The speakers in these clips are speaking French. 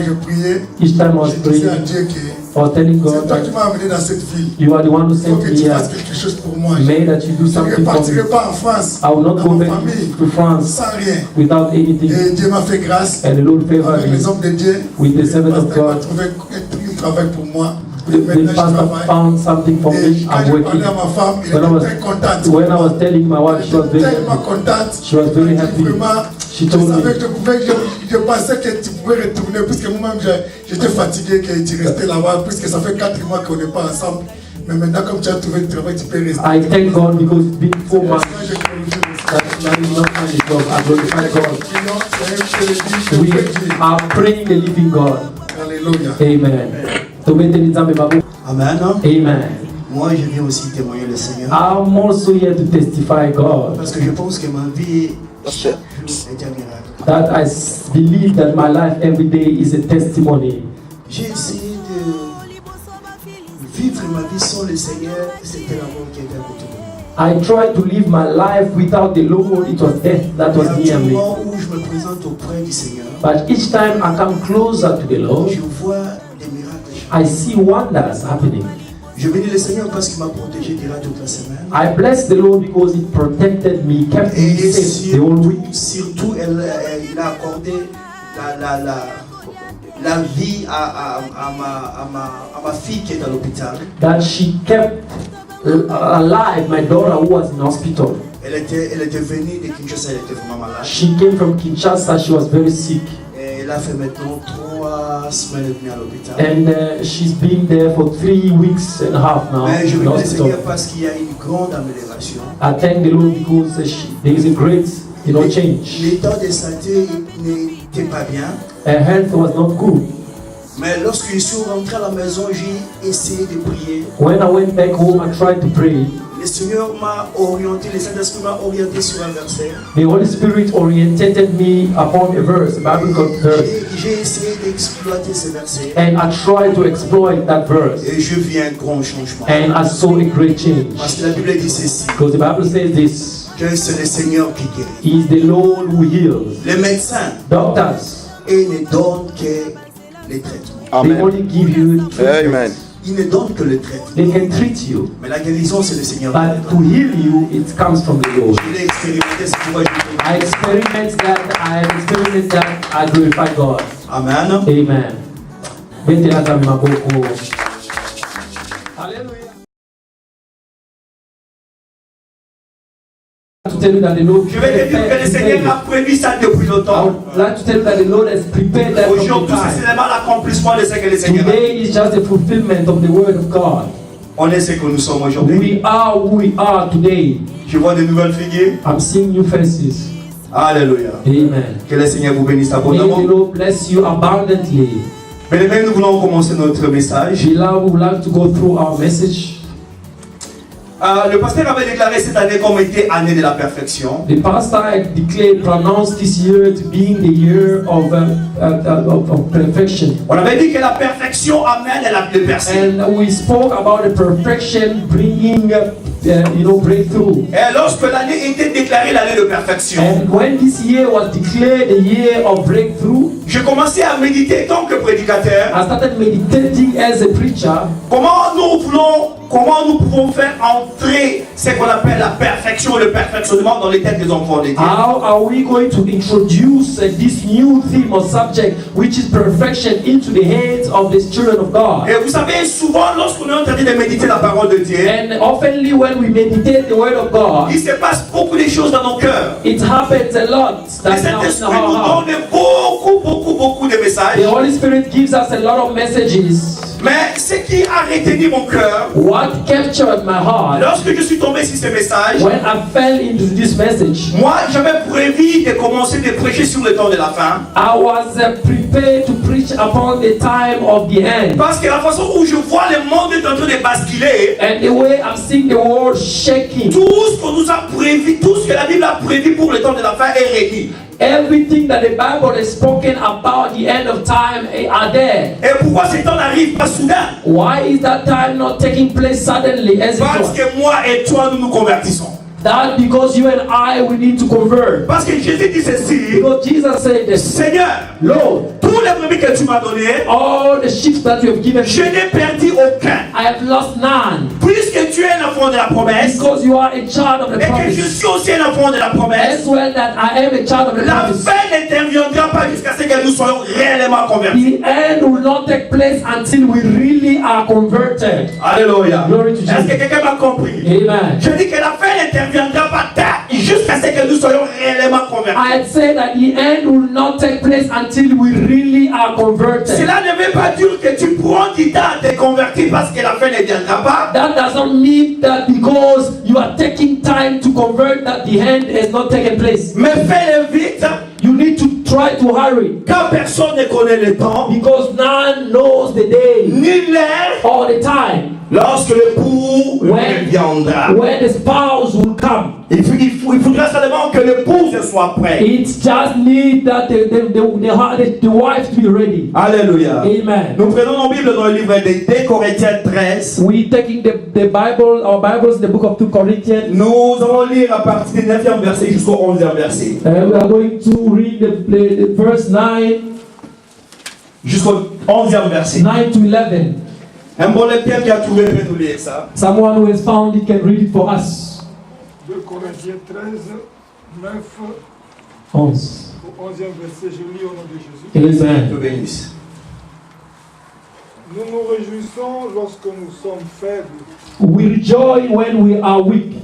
Je priais, each time I was je disais à praying, Dieu que I was telling c'est God toi that qui m'as amené dans cette ville. you are the one who Il faut sent que me tu here. fasses quelque chose pour moi. May that you do Je ne something for me. repartirai pas en France, I will not dans go ma back famille, to France sans rien. without anything. Et Dieu m'a fait grâce And the Lord favored avec me. les hommes de Dieu. With the servant of Pasteur m'a God. trouvé un travail pour moi. The Maintenant, je pastor travaille. found something for Et me. quand I'm je working. parlais à ma femme, elle When I était was, très contente. when I was telling my wife, she was Elle était very tellement happy. contente. She was very happy. Vraiment, She je told me. savais que je pensais que tu pouvais retourner, puisque moi-même j'étais fatigué que tu restais là-bas, puisque ça fait 4 mois qu'on n'est pas ensemble. Mais maintenant, comme tu as trouvé le travail, tu peux rester. I thank God because it's been 4 months Je glorifie le that I did not find a job. I glorify God. Seigneur. We are praying the living God. Alléluia. Amen. Amen. Amen. Moi, je viens aussi témoigner le Seigneur. I'm also here to testify God Parce que je pense que ma vie est un miracle. that I believe that my life every day is a testimony. J'ai essayé de vivre ma vie sans le Seigneur. C'était la mort qui était à côté de moi. I tried to live my life without the Lord. It was death that was Et à near tout me. moment où je me présente auprès du Seigneur, But each time I come closer to the Lord, je vois des miracles. I see wonders happening. Je bénis le Seigneur parce qu'il m'a protégé durant toute la semaine. I bless the Lord because He protected me, kept me Et safe the whole week. surtout il a accordé la vie à ma fille qui est à l'hôpital. That she kept alive my daughter who was in hospital. Elle était venue de Kinshasa, elle était vraiment malade. She came from Kinshasa, she was very sick. Et elle a fait maintenant 3 semaines et demie à l'hôpital. And she's been there for 3 weeks and a half now Mais je in bénis le hospital. Seigneur parce qu'il y a une grande amélioration. I thank the Lord because there is a great change. L'état de santé n'était pas bien. Her health was not good. Mais lorsque je suis rentré à la maison, j'ai essayé de prier. When I went back home, I tried to pray. Le Seigneur m'a orienté, le Saint-Esprit m'a orienté sur un verset. The Holy Spirit oriented me upon a verse, the Bible called verse, J'ai essayé d'exploiter ce verset. and I tried to exploit that verse, Et je vis un grand changement. and I saw a great change. Parce que la Bible dit ceci. Because the Bible says this: Que c'est le Seigneur qui guérit. He is the Lord who heals. Les médecins, Doctors, ils ne donnent que les traitements. they only give you treatment. Amen. Ils ne donnent que le traitement. They can treat you, Mais la guérison, c'est le Seigneur. but to heal you, it comes from the Lord. Je l'ai expérimenté, c'est pourquoi je I experiment that. I have experienced that. I glorify God. Amen. Amen. Metela kami maboko. Hallelujah. To tell you that the Lord Je vais te dire que le Seigneur a prévu ça depuis I longtemps. would like to tell you that the Lord has prepared that from the Aujourd'hui, c'est time. seulement l'accomplissement de ce que le Seigneur a fait. Today is just the fulfillment of the word of God. On est ce que nous sommes aujourd'hui. We are who we are today. Je vois de nouvelles figures. I'm seeing new faces. Alléluia. Amen. Que le Seigneur vous bénisse May the abondamment. Lord bless you abundantly. Bien-aimés, nous voulons commencer notre message. Beloved, we would like to go through our message. Le pasteur avait déclaré cette année comme été année de la perfection. The pastor had declared, pronounced this year to being the year of perfection. On avait dit que la perfection amène le percée. And we spoke about the perfection bringing, breakthrough. Et lorsque l'année était déclarée l'année de perfection, And when this year was declared the year of breakthrough, j'ai commencé à méditer en tant que prédicateur. I started meditating as a preacher. Comment nous pouvons faire entrer ce qu'on appelle la perfection, le perfectionnement dans les têtes des enfants de Dieu. How are we going to introduce this new theme or subject, which is perfection, into the heads of the children of God? Et vous savez, souvent lorsqu'on est en train de méditer la parole de Dieu, And oftenly when we meditate the word of God, il se passe beaucoup de choses dans nos cœurs. it happens a lot. Le That's Saint-Esprit how nous donne beaucoup de messages. the Holy Spirit gives us a lot of messages. Mais ce qui a retenu mon cœur, What captured my heart lorsque je suis tombé sur ce message, when I fell into this message, moi j'avais prévu de commencer de prêcher sur le temps de la fin. I was prepared to preach upon the time of the end. Parce que la façon où je vois le monde est en train de basculer, And the way I'm seeing the world shaking, tout ce qu'on nous a prévu, tout ce que la Bible a prévu pour le temps de la fin est réuni. Everything that the Bible has spoken about the end of time are there. Et pourquoi ce temps n'arrive pas soudain? Why is that time not taking place suddenly as it Parce was? que moi et toi, nous nous convertissons. That because you and I, we need to convert. Parce que Jésus dit ceci: Because Jesus said this, Seigneur, Lord, tous les brebis que tu m'as donnés, all the sheep that you have given je me, n'ai perdu aucun. I have lost none. Puisque tu es un enfant de la promesse, Because you are a child of the et que je promise. suis aussi un enfant de la promesse, As well that I am a child of the la promise. fin n'interviendra pas jusqu'à ce que nous soyons réellement convertis. The end will not take place until we really are converted. Alléluia. Glory to Est-ce que Jesus. quelqu'un m'a compris? Amen. Je dis que la fin n'interviendra pas tard jusqu'à ce que nous soyons réellement convertis. I'd say that the end will not take place until we really are converted. Cela ne veut pas dire que tu prends du temps à te convertir parce que la fin ne viendra pas. That doesn't mean that because you are taking time to convert that the end has not taken place. Mais fais-le vite, You need to try to hurry car personne ne connaît le temps, because none knows the day ni l'heure, or the time lorsque l'époux viendra. when the spouse will come. Il faudra seulement que l'épouse soit prête. It just need that the wife to be ready. Alléluia. Amen. Nous prenons nos Bibles dans le livre de 2 Corinthiens 13. We taking the Bible, our Bibles, the book of 2 Corinthians. Nous allons lire à partir du 9e verset jusqu'au 11e verset. We are going to read the verse 9 Jusqu'au 11e verset. 9 to 11. Un bon lecteur qui a trouvé peut nous lire ça. Someone who has found it can read it for us. 2 Corinthiens 13, 9 11. au 11e verset, je lis au nom de Jésus. Amen. Te bénisse. Nous nous réjouissons lorsque nous sommes faibles, We rejoice when we are weak,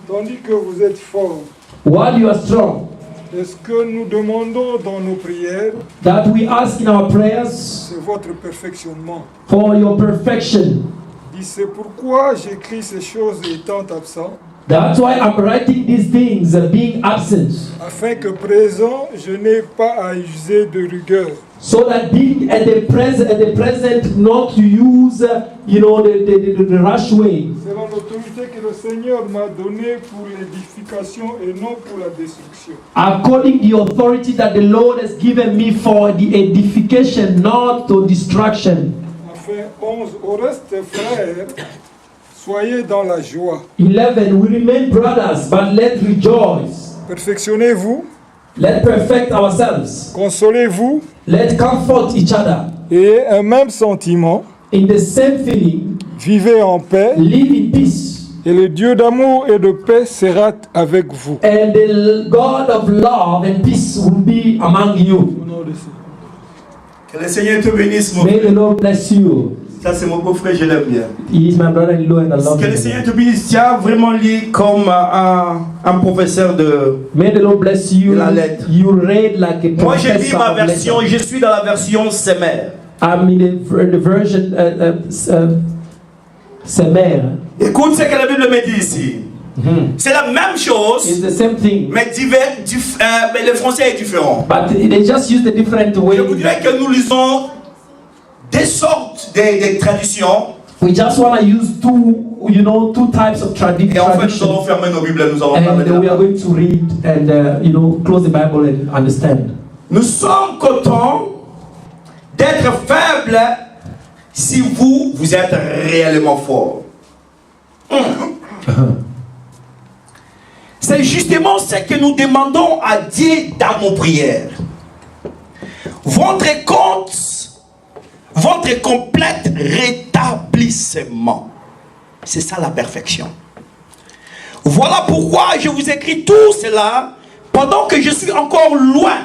tandis que vous êtes forts. while you are strong. Est-ce que nous demandons dans nos prières, That we ask in our prayers c'est votre perfectionnement. for your perfection. Dit, c'est pourquoi j'écris ces choses étant absent, That's why I'm writing these things, being absent, afin que présent, je n'ai pas à user de rigueur. so that being at the present, not to use, the rush way, Selon l'autorité que le Seigneur m'a donnée pour l'édification et non pour la destruction. according to the authority that the Lord has given me for the edification, not to destruction. Enfin, 11, au reste, frères, soyez dans la joie. 11, we remain brothers, but let's rejoice. Perfectionnez-vous, Let's perfect ourselves. consolez-vous, Let's comfort each other. ayez un même sentiment, In the same feeling, vivez en paix, live in peace. et le Dieu d'amour et de paix sera avec vous. And the God of love and peace will be among you. Au nom de Jésus. Que le Seigneur te bénisse, mon May frère. the Lord bless you. Ça, c'est mon beau-frère, je l'aime bien. He is my brother-in-law and I love Que le him. Seigneur te bénisse. Tu as vraiment lu comme un professeur de. May the Lord bless you. La lettre. You read like a Moi, j'ai dit professor ma of version, letter. je suis dans la version Semer. I'm in the version Semer. Écoute ce que la Bible me dit ici. C'est la même It's chose, the same thing, mais mais le français est différent. but they just use the different way. Je voudrais que nous lisons des sortes de traditions. We just want to use two types of Et en fait, nous allons tradition, fermer nos Bibles, nous allons and parler de we la are going to read and close the Bible and understand. Nous sommes contents d'être faibles si vous êtes réellement fort. C'est justement ce que nous demandons à Dieu dans nos prières. Votre complet rétablissement. C'est ça la perfection. Voilà pourquoi je vous écris tout cela pendant que je suis encore loin.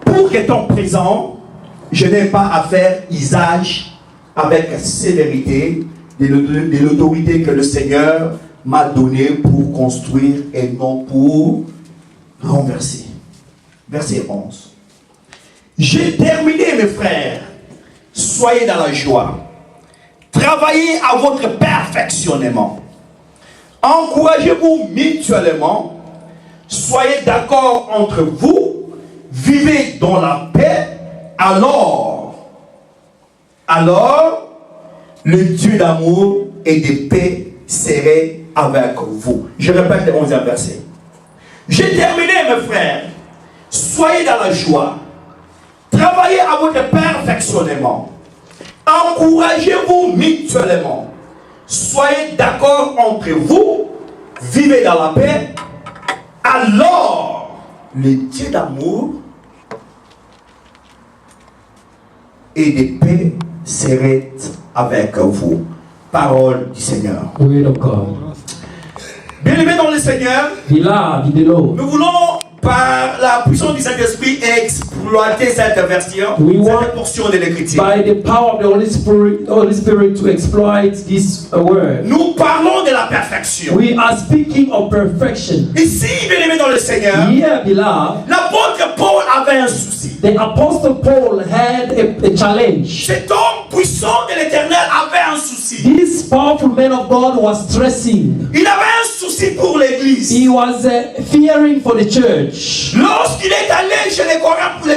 Pour qu'étant présent, je n'ai pas à faire usage avec sévérité de l'autorité que le Seigneur m'a donnée pour construire et non pour renverser. Verset 11. J'ai terminé, mes frères. Soyez dans la joie. Travaillez à votre perfectionnement. Encouragez-vous mutuellement. Soyez d'accord entre vous. Vivez dans la paix. Alors, le Dieu d'amour et de paix serait avec vous. Je répète le 11e verset. J'ai terminé, mes frères. soyez dans la joie. Travaillez à votre perfectionnement. Encouragez-vous mutuellement. Soyez d'accord entre vous. Vivez dans la paix. Alors, le Dieu d'amour et de paix serait avec vous. Parole du Seigneur. Word of God. Bien-aimés dans le Seigneur, Beloved in the Lord. nous voulons par la puissance du Saint-Esprit exploiter cette version, We want cette portion de l'Écriture. by the power of the Holy Spirit to exploit this word. Nous parlons de la perfection. We are speaking of perfection. Ici, bien-aimés dans le Seigneur, Here, beloved, l'apôtre Paul avait un souci. the Apostle Paul had a challenge. Cet homme puissant de l'Éternel avait un souci. This powerful man of God was stressing. Il avait un souci pour l'Église. He was fearing for the church. Lorsqu'il est allé chez les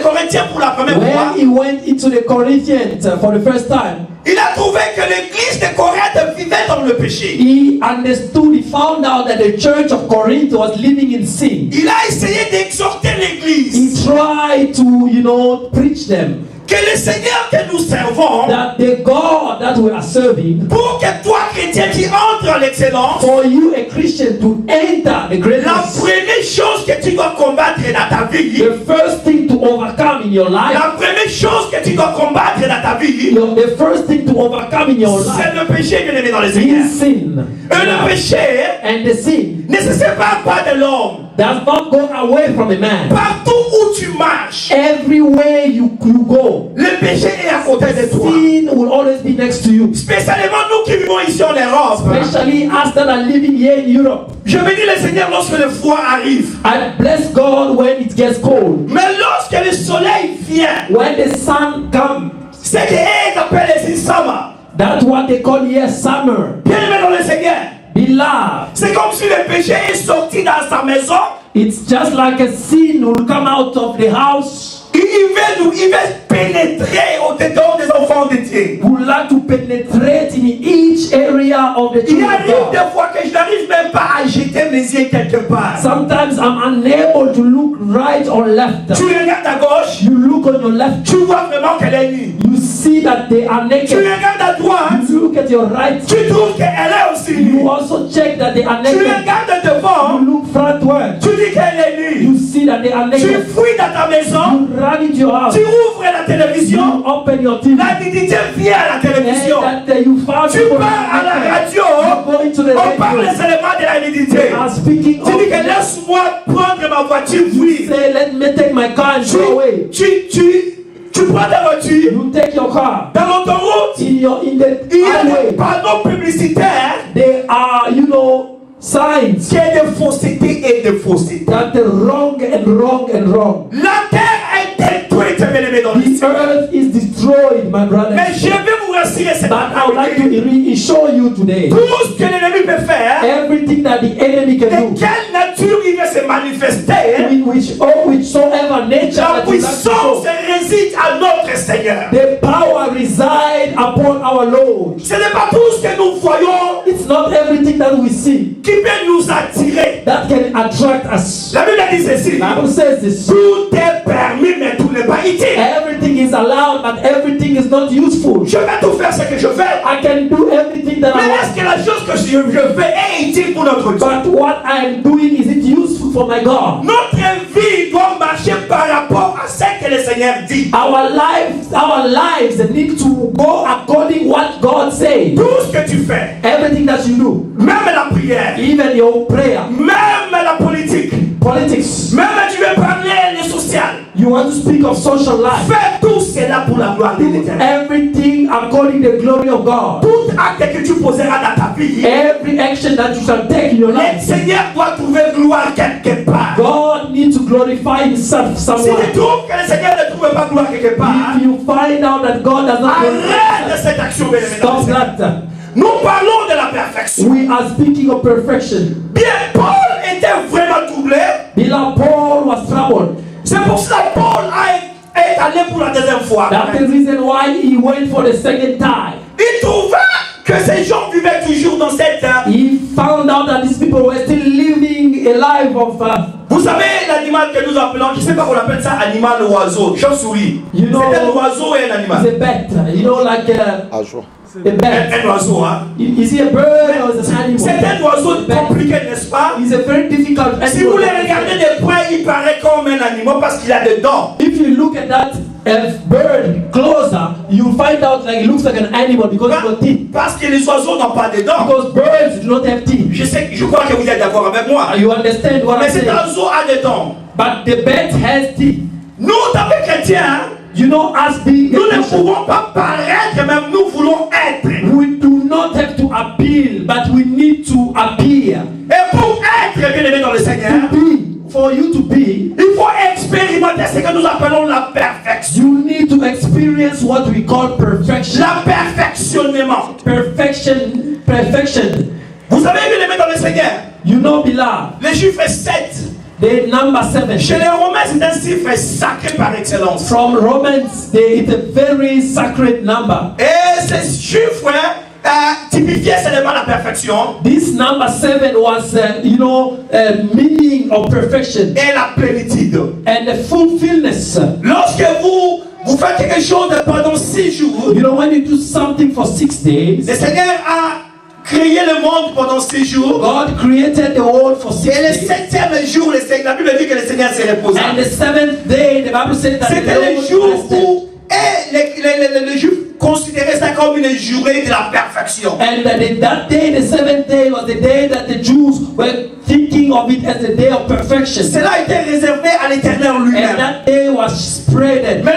Corinthiens pour la première fois, When he went into the Corinthians for the first time, il a trouvé que l'Église de Corinthe vivait dans le péché. he understood, he found out that the church of Corinth was living in sin. Il a essayé d'exhorter He l'Église tried to, preach them que le Seigneur que nous servons, that the God that we are serving, pour que toi, chrétien, qui entre en l'excellence, for you, a Christian, to enter the la greatness, première chose que tu dois combattre dans ta vie, the first thing to overcome in your life, la première chose que tu dois combattre dans ta vie, the first thing to overcome in your c'est life le péché que aimé dans le Seigneur. is sin. Et le péché And the sin ne se sépare pas de l'homme. does not go away from a man. Partout où tu marches, Everywhere you go, le péché est à côté de toi. sin will always be next to you. Spécialement nous qui vivons ici en Europe. Especially us that are living here in Europe. Je bénis le Seigneur lorsque le froid arrive. I bless God when it gets cold. Mais lorsque le soleil vient, When the sun comes, c'est qu'ils appellent les summer. that's what they call here summer. Bien aimé dans le Seigneur. Beloved, C'est comme si le péché est sorti dans sa maison. it's just like a sin will come out of the house. Il va pénétrer au-dedans des enfants de Dieu. Would like to penetrate in each area of the Il children arrive of des God. fois que je n'arrive même pas à jeter mes yeux quelque part. Sometimes I'm unable to look right or left. Tu regardes à gauche, You look on your left, tu vois vraiment qu'elle est nue. you see that they are Tu naked. regardes à droite, You look at your right, tu trouves qu'elle est aussi nue. you also check that they are Tu naked. regardes devant, You look frontward, tu dis qu'elle est nue. you see that they are Tu naked. fouilles dans ta maison, You run into your house, tu ouvres la télévision, you open your TV, la nudité vient à la and télévision. that you found Tu people pars à la naked. radio, You go into the on parle radio, seulement de la nudité. are speaking Tu dis que of, laisse-moi prendre ma voiture, oui. say, let me take my car and go away. Tu prends ta voiture, You take your car. dans l'autoroute, In the il y a des highway, panneaux publicitaires there are, signs qui est de fausseté et de fausseté. that the wrong and wrong and wrong. La terre est détruite, bien aimé dans le The Seigneur. earth is destroyed, my brother. Mais je vais vous rassurer cette But I would like to après-midi. show you today Tout ce que l'ennemi peut faire, everything that the enemy de can do. quelle nature il va se manifester, In whichsoever nature la that you like to puissance show, réside à notre Seigneur. the power reside upon our Lord. Ce n'est pas tout ce que nous voyons It's not everything that we see qui peut nous attirer. that can attract us. La Bible dit ceci. The Bible says this. Tout est permis, mais tout n'est pas utile. Everything is allowed, but everything is not useful. Je vais tout faire ce que je fais. I can do everything that Mais I est-ce want. que la chose que je fais est utile pour notre Dieu? But what I am doing, is it useful for my God? Notre vie doit marcher par rapport à ce que le Seigneur dit. Our lives need to go according what God says. Tout ce que tu fais, Everything that you do, même la prière, even your prayer, même la politique, politics, même tu veux parler les social, you want to speak of social life, fais tout cela pour la gloire de l'Éternel. everything according to the glory of God. Tout acte que tu poseras dans ta vie, Every action that you shall take in your le life, Seigneur doit trouver gloire quelque part. God needs to glorify Himself Si somewhere. tu trouves que le Seigneur ne trouve pas gloire quelque part, If you find out that God does not glorify arrête Himself, cette action, bien aimé. stop that. Nous parlons de la perfection. We are speaking of perfection. Bien, Paul était vraiment troublé. Beloved, Paul was troubled. C'est pour cela que Paul est allé pour la deuxième fois. That's the reason why he went for the second time. Il trouva que ces gens vivaient toujours dans cette... He found out that these people were still living a life of Vous Vous savez l'animal que nous appelons, je ne sais pas qu'on appelle ça animal ou oiseau, chauve-souris. You know, c'est un oiseau et un It's animal. a bat. You know, like a bat. Un oiseau, hein. Is he a bird or is it an animal? C'est un oiseau Bat. compliqué, n'est-ce pas? He's a very difficult animal. Si vous le regardez de près, il paraît comme un animal parce qu'il a des dents. If you look at that bird closer, you'll find out like it looks like an animal because it's got teeth. Parce que les oiseaux n'ont pas de dents. Because birds do not have teeth. Je crois que vous êtes d'accord avec moi. You understand what Mais I'm cet saying? oiseau a des dents. But the bat has teeth. Nous, en tant que chrétiens, You know, as being nous a ne Christian, pouvons pas paraître, même nous voulons être. we do not have to appeal, but we need to appear. Et pour être bien aimé dans le Seigneur, To be, for you to be, il faut expérimenter ce que nous appelons la perfection. you need to experience what we call perfection. La perfectionnement. Perfection. Vous savez, bien aimé dans le Seigneur, You know, beloved, le chiffre 7. the number 7. Chez les Romains, c'est un chiffre sacré par excellence. From Romans, it's a very sacred number. Et ce chiffre typifiait seulement la perfection This number 7 was, meaning of perfection et la plénitude. and the fulfillness. Lorsque vous faites quelque chose pendant 6 jours, You know, when you do something for 6 days, le Seigneur a créé le monde pendant 6 jours. God created the world for 6 Et le days. 7e jour, la Bible dit que le Seigneur s'est reposé. And the 7th day, the Bible said that the C'était le Lord jour rested. où les Juifs considéraient ça comme une journée de la perfection. And that day, the 7th day, was the day that the Jews were thinking of it as the day of perfection. Cela a été réservé à l'Éternel And lui-même. that day was spreaded, Mais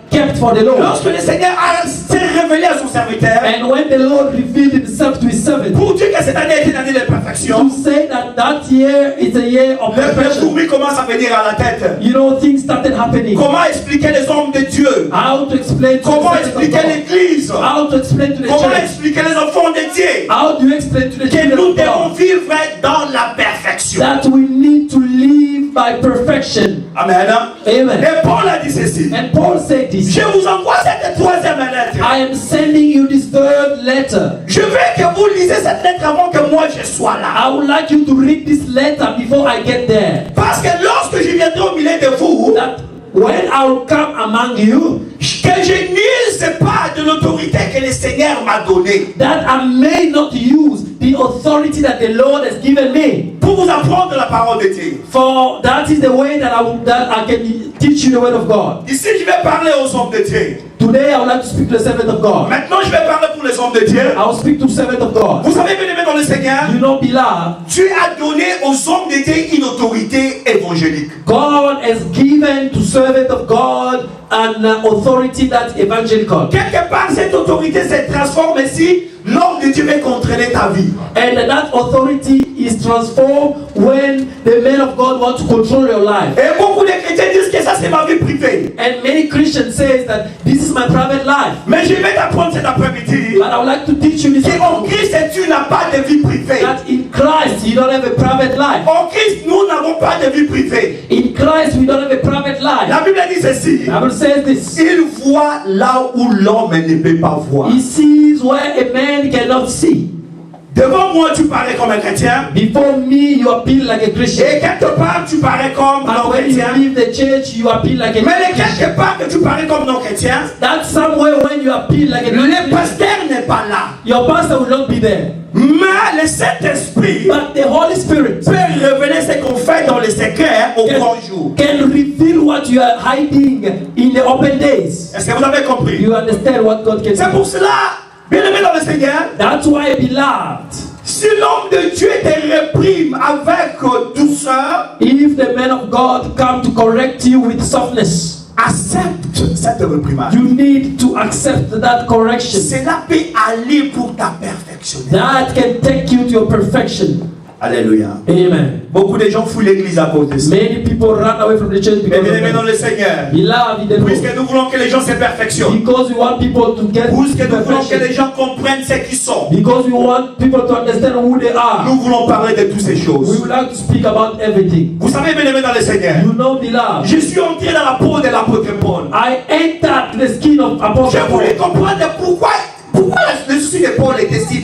kept for the Lord. lorsque le Seigneur s'est révélé à son serviteur, And when the Lord revealed himself to his servant, pour dire que cette année est une année de perfection, to say that year is a year of le perfection, fourmi commence à venir à la tête. you know, things started happening. Comment expliquer les hommes de Dieu? How to explain to Comment the servants of expliquer God? l'Église? How to explain to the Comment church? expliquer les enfants de Dieu? How do you explain to the Que children nous of devons God vivre dans la perfection. that we need to live by perfection? Amen. Amen. Et Paul a dit ceci. And Paul said this. Je vous envoie cette troisième lettre. I am sending you this third letter. Je veux que vous lisez cette lettre avant que moi je sois là. I would like you to read this letter before I get there. Parce que lorsque je viendrai au milieu de vous, That when I will come among you, que je n'use pas de l'autorité que le Seigneur m'a donnée that I may not use the authority that the Lord has given me. pour vous apprendre la parole de Dieu. For that is the way that I can teach you the word of God. Ici, je vais parler aux hommes de Dieu. Today I would like to speak to the servant of God. Maintenant, je vais parler pour les hommes de Dieu. I will speak to the servant of God. Vous savez, bien aimé dans le Seigneur, You know, beloved, Dieu a donné aux hommes de Dieu une autorité évangélique. God has given to servant of God an authority that's evangelical. Quelque part, cette autorité se transforme si l'homme de Dieu veut contrôler ta vie. And that authority is transformed when the man of God wants to control your life. Et beaucoup de chrétiens disent que ça c'est ma vie privée. And many Christians say that this is my private life. Mais je vais t'apprendre cet après-midi But I would like to teach you this. qu'en Christ tu n'as pas de vie privée. That in Christ you don't have a private life. En Christ nous n'avons pas de vie privée. In Christ we don't have a private life. La Bible dit ceci. The Bible says this. Il voit là où l'homme ne peut pas voir. He sees where a man cannot see. Devant moi tu parais comme un chrétien. Before me you appeal like a Christian. Et quelque part tu parais comme And non when you chrétien. leave the church you appeal like a Mais Christian. quelque part que tu parais comme non chrétien, That's somewhere when you appeal like a le Christian. pasteur n'est pas là. Your pastor will not be there. Mais le Saint-Esprit But the Holy Spirit peut révéler ce qu'on fait dans les secrets au grand jour. can reveal what you are hiding in the open days. Est-ce que vous avez compris? You understand what God can C'est do. pour cela, bien aimé dans le Seigneur, That's why, beloved, si l'homme de Dieu te réprime avec douceur, if the man of God come to correct you with softness, accepte cette réprimande. you need to accept that correction. Cela peut aller pour ta perfection. That can take you to your perfection. Alléluia. Amen. Beaucoup de gens fuient l'église à cause de ça. Many people run away from the church Mais because bien of aimé dans that. le Seigneur, Beloved in the Lord, puisque nous voulons que les gens se perfectionnent, because we want people to get puisque nous voulons que les perfection, gens comprennent ce qu'ils sont, because we want people to understand who they are, nous voulons parler de toutes ces we choses. would like to speak about everything. Vous savez, bien aimé dans le Seigneur, You know, beloved, je suis entré dans la peau de l'apôtre Paul. I entered the skin of Apostle Je voulais Paul. comprendre pourquoi le souci de Paul était si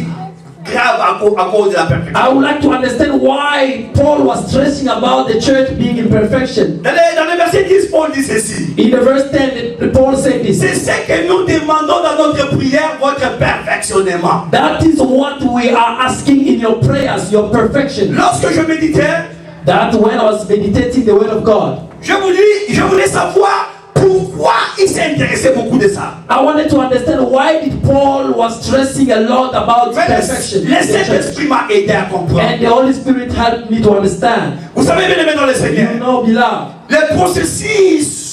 grave à cause de la perfection. I would like to understand why Paul was stressing about the church being in perfection. Dans le verset 10, Paul dit ceci. In the verse 10, Paul said this. C'est ce que nous demandons dans notre prière, votre perfectionnement. That is what we are asking in your prayers, your perfection. Lorsque je méditais, That when I was meditating the word of God, je voulais savoir pourquoi il s'est intéressé beaucoup de ça. I wanted to understand why did Paul was stressing a lot about Mais perfection. le Saint-Esprit m'a aidé à comprendre. And the Holy Spirit helped me to understand. Vous savez, bien aimé dans le Seigneur, You know, beloved, le processus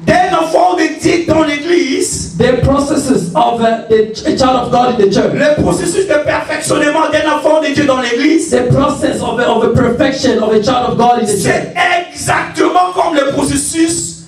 d'un enfant de Dieu dans l'église, the processes of a child of God in the church, le processus de perfectionnement d'un enfant de Dieu dans l'église, the process of a perfection of a child of God in the church, c'est exactement comme le processus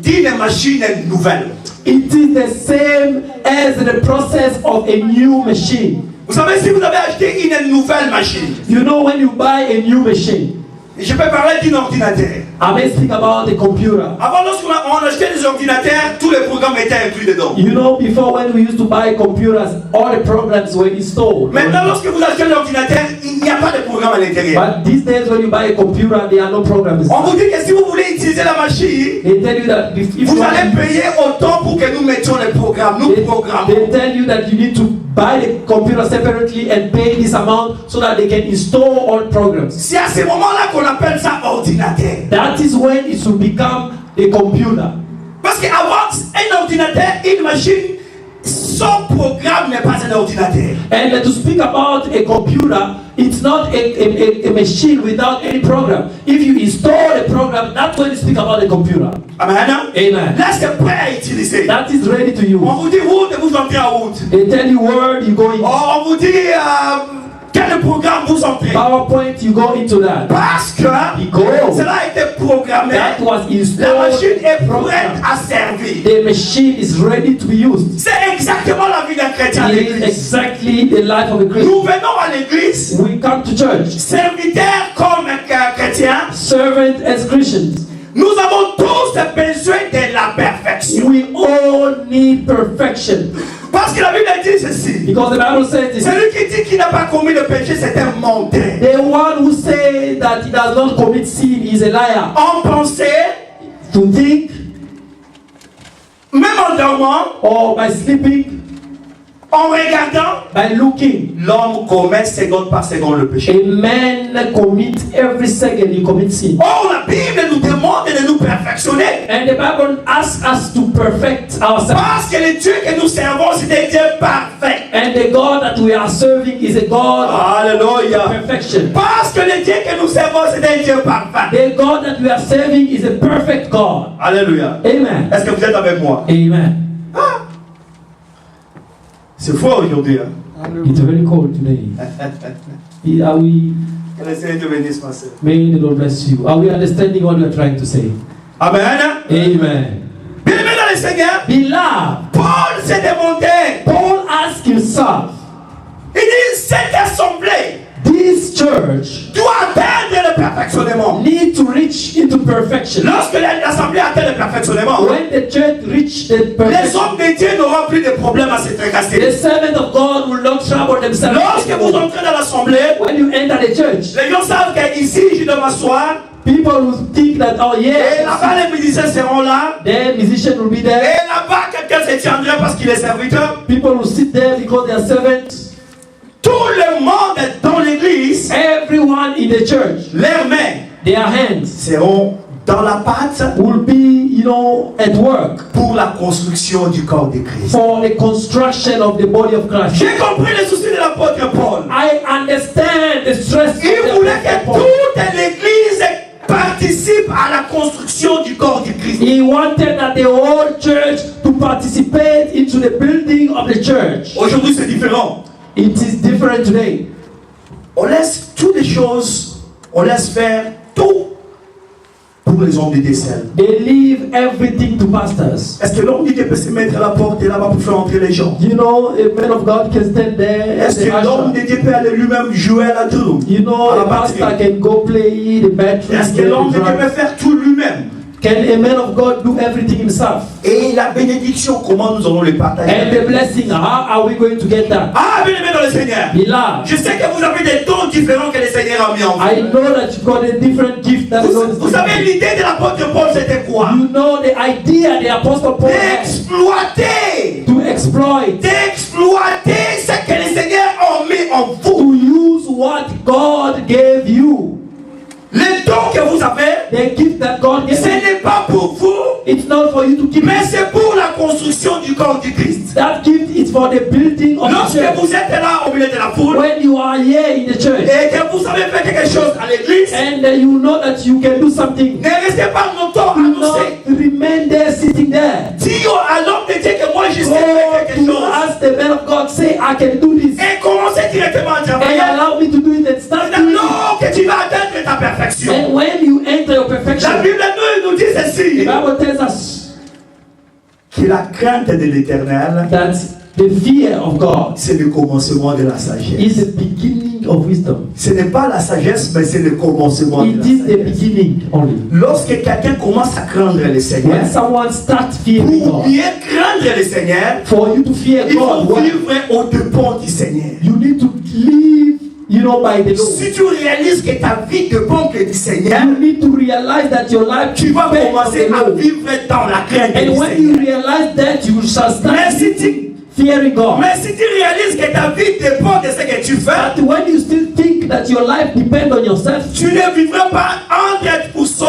d'une machine nouvelle. it is the same as the process of a new machine. Vous savez, si vous avez acheté une nouvelle machine, You know, when you buy a new machine, je peux parler d'un ordinateur. I may speak about the computer. Avant, lorsqu'on achetait des ordinateurs, tous les programmes étaient inclus dedans. You know, before when we used to buy computers, all the programs were installed. Maintenant, lorsque vous achetez l'ordinateur, il n'y a pas de programme à l'intérieur. But these days, when you buy a computer, there are no programs. On vous dit que si vous voulez utiliser la machine, They tell you that if you vous want allez to- payer autant pour que nous mettions les programmes. Nous programmons. they tell you that you need to buy the computer separately and pay this amount so that they can install all programs. C'est à ce moment-là qu'on appelle ça ordinateur. That is when it will become a computer. Parce qu'avant, un ordinateur, une machine, son programme n'est pas un ordinateur. And to speak about a computer, it's not a machine without any program. If you install a program, that's when you speak about a computer. Amen. Amen. Là, c'est prêt à utiliser. That is ready to use. On vous dit route et vous entrez en route. They tell you where you go in. On vous dit quel programme vous entrez. PowerPoint, you go into that. Parce que Because cela a été programmé. that was La installed. machine est prête à servir. The machine is ready to be used. C'est exactement la vie d'un chrétien à It is l'église. exactly the life of a Christian. Nous venons à l'église, We come to church, serviteurs comme chrétiens. servant as Christians. Nous avons tous besoin de la perfection. We all need perfection. Parce que la Bible dit ceci. Because the Bible says this. Celui qui dit qu'il n'a pas commis de péché, c'est un menteur. The one who says that he does not commit sin is a liar. En pensée, To think, même en dormant, or by sleeping, en regardant, by looking, l'homme commet seconde par seconde le péché. a man commits every second he commits sin. Or, la Bible nous demande de nous perfectionner. And the Bible asks us to perfect ourselves. Parce que le Dieu que nous servons, c'est un Dieu parfait. And the God that we are serving is a God Alléluia. of perfection. Parce que le Dieu que nous servons, c'est un Dieu parfait. The God that we are serving is a perfect God. Alléluia. Amen. Est-ce que vous êtes avec moi? Amen. C'est froid aujourd'hui. Hein? It's very cold today. Are we? Que le Seigneur te bénisse, ma soeur. May the Lord bless you. Are we understanding what we are trying to say? Amen. Amen. Bien-aimé dans le Seigneur, Beloved, Paul s'est demandé. Paul asked himself, Il dit, cette assemblée this church doit atteindre le perfectionnement. need to reach into perfection. Lorsque l'assemblée atteint le perfectionnement, When the church reach the les perfection, hommes de Dieu n'auront plus de problème à se the tracasser. servant of God will not trouble themselves. Lorsque vous entrez dans l'assemblée, When you enter the church, les gens savent qu'ici, je dois m'asseoir. people will think that, oh Et yes, là-bas, les musiciens seront là. the musician will be Et there. là-bas, quelqu'un se tiendra parce qu'il est serviteur. People will sit there because they are servants. Tout le monde dans l'église, Everyone in the church, leurs mains their hands seront dans la pâte will be, at work pour la construction du corps de Christ. for the construction of the body of Christ. J'ai compris le souci de l'apôtre Paul. I understand the stress of Il the voulait que Apostle Paul. toute l'église participe à la construction du corps de Christ. He wanted that the whole church to participate into the building of the church. Aujourd'hui, c'est différent. It is different today. On laisse toutes les choses, on laisse faire tout pour les hommes de Dieu seuls. They leave everything to pastors. Est-ce que l'homme de Dieu peut se mettre à la porte et là-bas pour faire entrer les gens? You know, a man of God can stand there as Est-ce the que l'homme de usher. Dieu peut aller lui-même jouer à la drum? You know, à la a pastor batterie? can go play the battery. Est-ce que l'homme de Dieu peut faire tout lui-même? Can a man of God do everything himself? Et la bénédiction, comment nous allons le partager? And the blessing, how are we going to get that? Ah, bien aimé dans le Seigneur. Beloved, Je sais que vous avez des dons différents que le Seigneur a mis en vous. I know that you got a different gift that the Lord is Vous giving savez, you. l'idée de l'apôtre Paul, c'était quoi? You know the idea the Apostle Paul had D'exploiter. to exploit, D'exploiter ce que le Seigneur a mis en vous. to use what God gave you. Les dons que vous avez, The gift that God ce gave you, n'est pas pour vous, it's not for you to keep mais it. c'est pour la construction du corps du Christ. That gift is for the building of the Lorsque church. vous êtes là au milieu de la foule When you are here in the church et que vous savez faire quelque chose à l'église, and you know that you can do something, ne restez pas longtemps do annoncé. not remain there sitting there. Dis à l'homme de Dieu que moi je sais Go faire quelque to chose. ask the man of God, say, I can do this. Et commencez directement à And travailler. allow me to do it and start doing it. Non, que tu vas atteindre ta perfection. And when you enter your La perfection, Bible nous dit the ceci, Bible tells us que la crainte de l'éternel, that the fear of God c'est le commencement de la sagesse. is the beginning of wisdom. Ce n'est pas la sagesse, mais c'est le commencement de It la is the sagesse. beginning only. Lorsque quelqu'un commence à craindre le Seigneur, When someone starts fearing pour God, bien craindre le Seigneur, for you to fear il God, faut well, vivre au dépend du Seigneur. you need to live, by the Lord. Si tu réalises que ta vie dépend que du Seigneur, You need to realize that your life tu vas depends on commencer the à Lord. vivre dans la crainte And du when you Seigneur. realize that, you shall start Mais si tu fearing God. Mais si tu réalises que ta vie dépend de ce que tu fais, But when you still think that your life depends on yourself, tu ne vivras pas 100%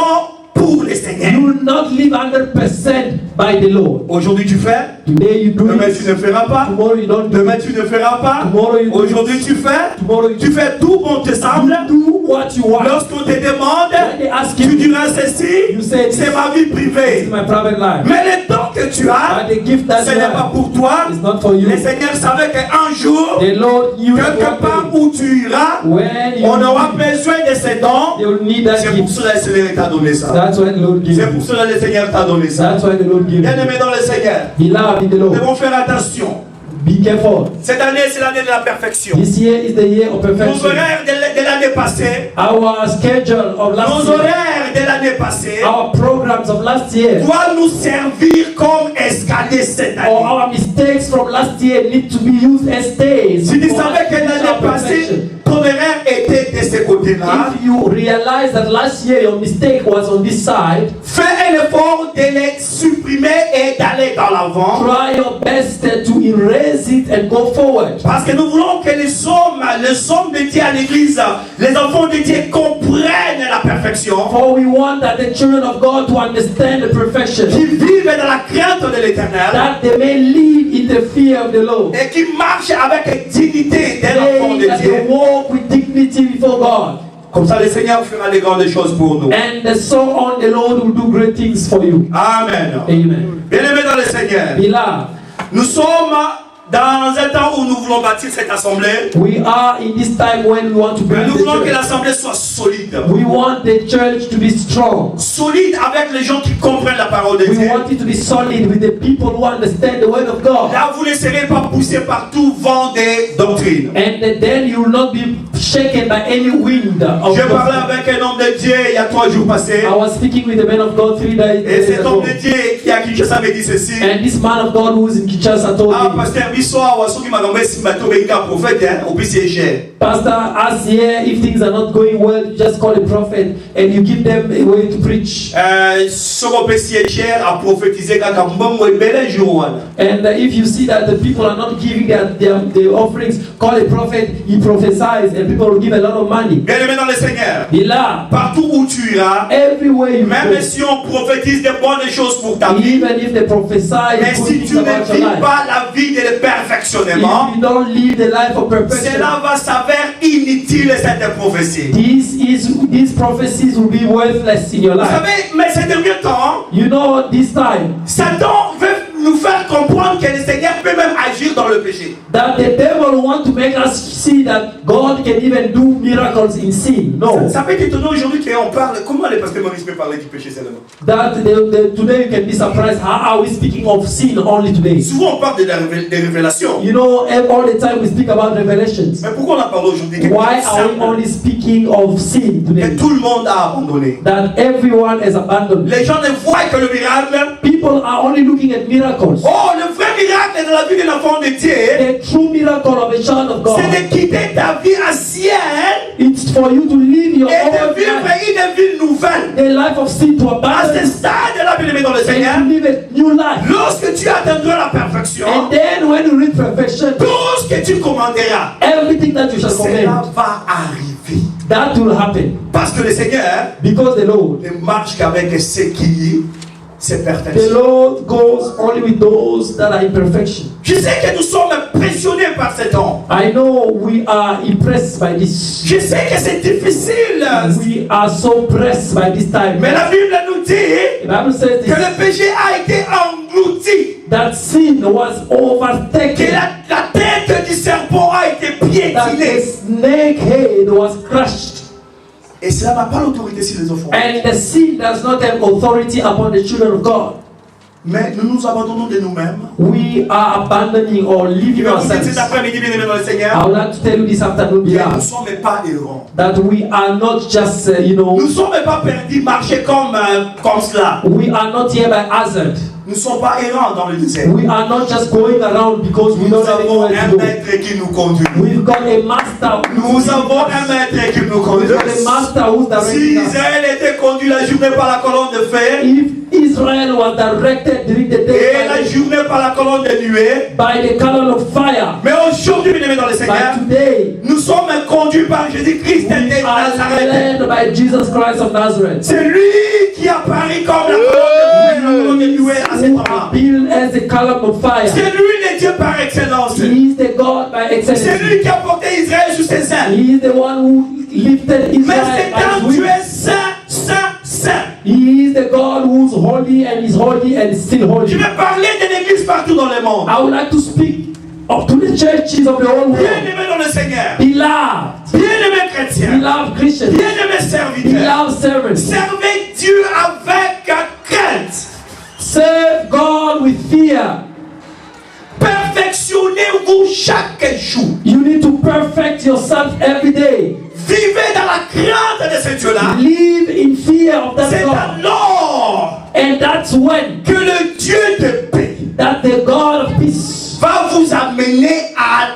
pour le Seigneur. you will not live 100% by the Lord. Aujourd'hui tu fais, Today you do demain it, tu ne feras pas, tomorrow you don't do demain it, tu ne feras pas, tomorrow you do aujourd'hui it, tu fais, tomorrow you tu fais tout bon te semble. do what you want. Lorsqu'on te demande, When they ask tu you, diras ceci, you say, c'est ma vie this privée. is my private life. Mais le don que tu as, But the gift that ce you n'est pas have pour toi. is not for you. Le Seigneur savait qu'un jour, The Lord knew quelque part one où tu iras, day when you on aura besoin de ces dons. they will need that C'est pour gift. cela que le Seigneur t'a donné ça. That's why the Lord gives C'est pour you. cela que le Seigneur t'a donné ça. That's why the Lord gives Bien you. aimé dans le Seigneur, Beloved in the nous Lord, devons faire attention. be careful. Cette année, c'est l'année de la perfection. This year is the year of Nos perfection. horaires de l'année passée, Our schedule of last nos year, horaires de l'année passée, our programs of last year, doivent nous servir comme escalier cette or année. our mistakes from last year need to be used as stays. Si tu for savais que our l'année passée, perfection. ton erreur était de ce côté-là, If you realize that last year your mistake was on this side, fais un effort de les supprimer et d'aller dans l'avant. try your best to erase it and go forward. Parce que nous voulons que les hommes de Dieu à l'église, les enfants de Dieu comprennent la perfection, For we want that the children of God to understand the perfection, qui vivent dans la crainte de l'éternel that they may live in the fear of the Lord. et qui marchent avec dignité d'un enfant They that de they Dieu. walk with dignity before God. Comme ça, le Seigneur fera les grandes choses pour nous. And so on, the Lord will do great things for you. Amen. Amen. Bien-aimés dans le Seigneur, Beloved, nous sommes dans un temps où nous voulons bâtir cette assemblée. we are in this time when we want to Mais build nous voulons the que church. l'assemblée soit solide. We want the church to be strong. Solide avec les gens qui comprennent la parole de We Dieu. want it to be solid with the people who understand the word of God. Là, vous ne serez pas poussés par tout vent des doctrines. And then you will not be shaken by any wind of J'ai parlé God. avec un homme de Dieu il y a 3 jours passés. I was speaking with a man of God 3 days Et cet ago. homme de Dieu qui a Kinshasa me dit ceci. And this man of God who is in Kinshasa told Ah, me, pasteur, bisoa, wasoki magambe simbato beika prophète, hein, au plus cher. Pastor, as here, if things are not going well, you just call a prophet and you give them a way to preach. Soko pe cher a prophétisé kaka mbongo ebele jour wana. And if you see that the people are not giving their offerings, call a prophet, he prophesies, and people will give a lot of money. Bien aimé dans le Seigneur. Beloved, Partout où tu iras, everywhere you même go, si on prophétise de bonnes choses pour ta vie, even if they prophesy mais good si things tu ne about your vis life, pas la vie de perfectionnement, if you don't live the life of perfection, cela va s'avérer inutile cette prophétie. these prophecies will be worthless in your Vous life. savez, mais ces derniers temps, You know, this time, Satan veut nous faire comprendre que le Seigneur peut même agir dans le péché. That the devil want to make us see that God can even do miracles in sin. No. Ça peut être étonnant aujourd'hui qu'on parle. Comment les pasteurs Maurice peut parler du péché seulement? That today you can be surprised how are we speaking of sin only today. Souvent on parle des révélations. You know, all the time we speak about revelations. Mais pourquoi on en parle aujourd'hui? Why are we only speaking of sin today? Que tout le monde a abandonné. That everyone has abandoned. Les gens ne voient que le miracle. People are only looking at miracles. Oh, le vrai miracle dans la vie d'un enfant de Dieu, The true miracle of a child of God. c'est de quitter ta vie ancienne It's for you to live your et own de vivre life. une vie nouvelle. A life of sin to À abandon ce stade-là, bien-aimé dans le Seigneur, and to live a new life. lorsque tu atteindras la perfection, And then when you reach perfection, tout ce que tu commanderas, everything that you shall cela command, va arriver. that will happen. Parce que le Seigneur Because the Lord, ne marche qu'avec ceux qui se the perfectionnent. Lord goes only with those that are in perfection. Je sais que nous sommes impressionnés par cet homme. I know we are impressed by this. Je sais que c'est difficile. We are so pressed by this time. Mais la Bible nous dit The Bible says que this, le péché a été englouti. that sin was Que overtaken. la tête du serpent a été That the piétinée. snake head was crushed. Et cela n'a pas l'autorité sur les enfants. And the sin does not have authority upon the children of God. Mais nous nous abandonnons de nous-mêmes. We are abandoning or Je leaving vais vous dire ourselves. cet après-midi, bien-aimé dans le I Seigneur, would like to tell you this afternoon, que nous ne beloved, sommes pas errants. that we are not just, Nous ne sommes pas perdus, marcher comme cela. we are not here by hazard. Nous ne sommes pas errants dans le désert. We are not just going around because we Nous don't have avons anywhere un to go. maître qui nous conduit. We've got a master. Nous avons un maître qui nous We've conduit. got a master who's Si directing us. Israël était conduit la journée par la colonne de feu If Israel was directed during the et day la journée par la colonne de nuée, by the column of fire, mais aujourd'hui, bien-aimé dans le Seigneur, but today nous sommes conduits par Jésus-Christ de we are Nazareth. led by Jesus Christ of Nazareth, C'est lui qui apparaît comme la colonne de nuée à cet who endroit. appealed as the column of fire. C'est lui le Dieu par excellence. He is the God by C'est excellence. lui qui a porté Israël sous ses ailes. He is the one who lifted Mais Israel c'est by un his Dieu wings. saint, saint, saint. He is the God who's holy and is holy and is still Je holy. vais parler de l'église partout dans le monde. I would like to speak up to the churches of the whole world. Bien-aimé dans le Seigneur. Beloved, Bien-aimé chrétien. beloved Christians, Bien-aimé serviteur. beloved servants, Servez Dieu avec crainte. serve God with fear. Perfectionnez-vous chaque jour. You need to perfect yourself every day. Vivez dans la crainte de ce Dieu-là. Live in fear of that C'est God. alors And that's when que le Dieu de paix that the God of peace va vous amener à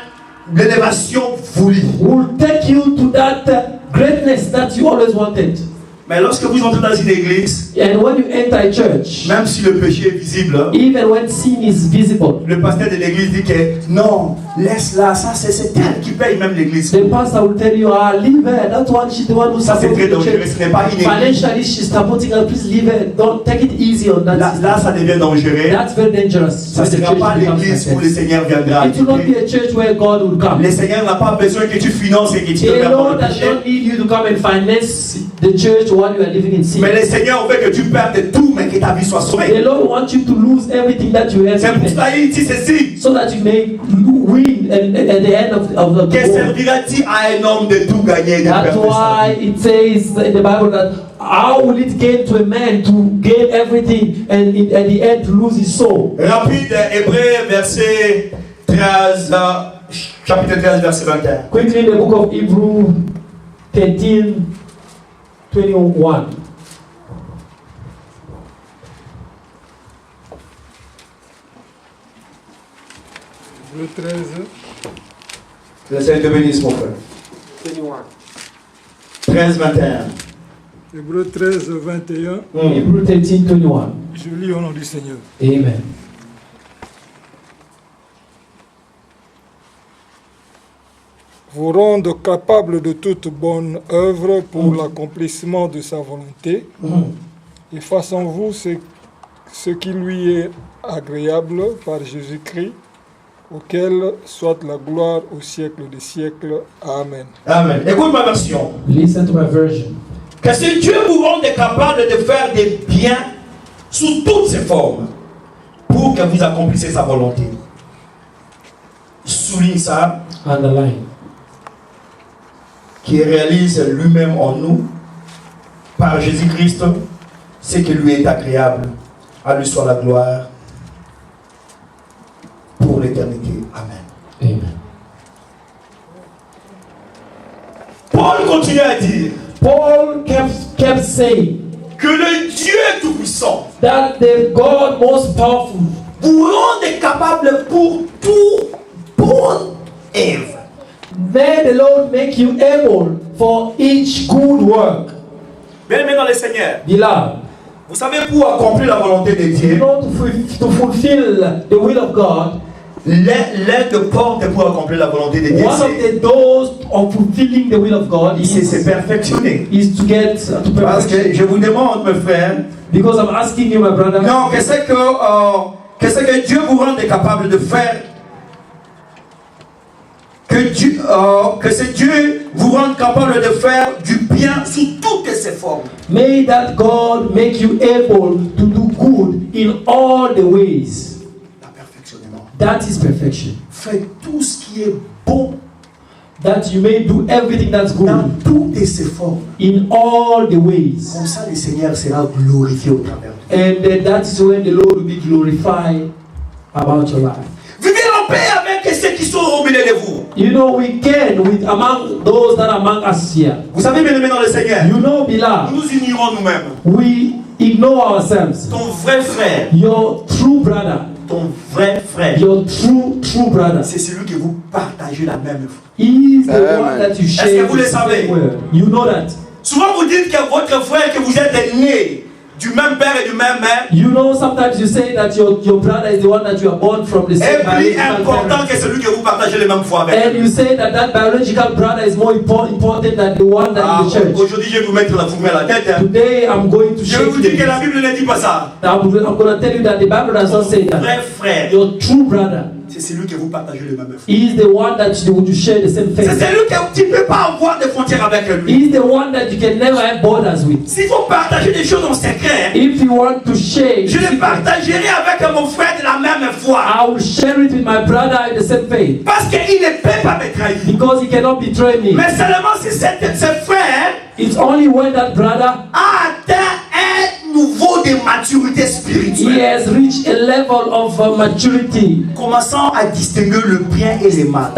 l'élévation voulue. will take you to that greatness that you always wanted. Mais lorsque vous entrez dans une église, And when you enter a church, même si le péché est visible, even when sin is visible, le pasteur de l'église dit que non, laisse-la, ça c'est elle qui paye même l'église. the pastor will tell you, leave her. That one, she's the one who's Ça c'est très supporting the dangereux, church. ce n'est pas une église. Financially, she's supporting her. Please leave her. Don't take it easy on that. Là, ça devient dangereux. That's very dangerous. Ça ne when the sera church pas becomes l'église like où le that. Seigneur viendra. It will not be a church where God will come. Le Seigneur n'a pas besoin que tu finances et que tu te The perds dans Lord le does péché. not need you to come and finance the church while you are living in sin. Mais le Seigneur veut que tu perdes tout, mais que ta vie soit The sauvée. Lord wants you to lose everything that you have, C'est pour cela qu'il dit ceci. so that you may win at the end of the Que war. servira-t-il à un homme de tout gagner et de That's perdre sa why vie? it says in the Bible that how will it gain to a man to gain everything and at the end to lose his soul? Rapide, Hébreux, verset 13, chapitre 13, verset 21. Quickly, the book of Hebrew 13:21. Hébreux 13, Le Seigneur te bénisse, mon frère. 13, 21. Hébreux 13, 21. Hebrew 13:21. Je lis au nom du Seigneur. Amen. Vous rendre capable de toute bonne œuvre pour l'accomplissement de sa volonté, et fasse en vous ce qui lui est agréable par Jésus-Christ, auquel soit la gloire au siècle des siècles. Amen. Amen. Écoute ma version. Listen to my version. Que ce Dieu vous rende capable de faire des biens sous toutes ses formes pour que vous accomplissez sa volonté. souligne ça, Underline. qui réalise lui-même en nous, par Jésus-Christ, ce qui lui est agréable. À lui soit la gloire pour l'éternité. Amen. Amen. Paul continue à dire Paul kept saying que le Dieu Tout-Puissant that the God most powerful vous rende capable pour tout bon œuvre. may the Lord make you able for each good work. Bien-aimés dans le Seigneur, Beloved, vous savez, pour accomplir la volonté de you Dieu, know, to fulfill the will of God, l'aide de porte pour accomplir la volonté de Dieu, one of the doors of fulfilling the will of God c'est is perfectionner. to get to Parce que perfection. je vous demande, mes frères, Because I'm asking you, my brother, non, qu'est-ce que Dieu vous rende capable de faire? Que c'est Dieu vous rende capable de faire du bien sous toutes ses formes. may that God make you able to do good in all the ways. La perfectionnement. That is perfection. Faites tout ce qui est bon That you may do everything that's dans good toutes ses formes. in all the ways. Comme ça, le Seigneur sera glorifié au travers de vous. And then that is when the Lord will be glorified about your life. Vivez en paix avec ceux qui sont au milieu de vous. You know, we can with among those that are among us here. Vous savez, bien aimé dans le Seigneur, You know, beloved, nous ignorons nous-mêmes. we ignore ourselves. Ton vrai frère, Your true brother, ton vrai frère, your true brother, c'est celui que vous partagez la même foi. is the one that you Est-ce share que vous le the savez? same word. You know that. Souvent vous dites que votre frère, que vous êtes né du même père et du même mère, You know, sometimes you say that your brother is the one that you are born from the est same plus biological important parents. que celui que vous partagez les mêmes foi avec. And you say that that biological brother is more important than the one that in the church. Aujourd'hui, je vais vous mettre la fourmi à la tête. Hein. Today I'm going to Je vais shake vous dire que you. la Bible ne dit pas ça. I'm going to tell you that the Bible does not say Ton vrai that. frère, Your true brother c'est celui que vous partagez les mêmes foi. is the one that you share the same C'est faith. celui que tu ne peux pas avoir de frontières avec lui. He is the one that you can never have borders with. Si vous partagez des choses en secret, If you want to share, je les partagerai avec mon frère de la même foi. I will share it with my brother in the same faith. Parce qu'il ne peut pas me trahir. Because he cannot betray me. Mais seulement si ce frère It's only when that brother a atteint un niveau de maturité he spirituelle, has reached a level of maturity, commençant à distinguer le bien et le mal.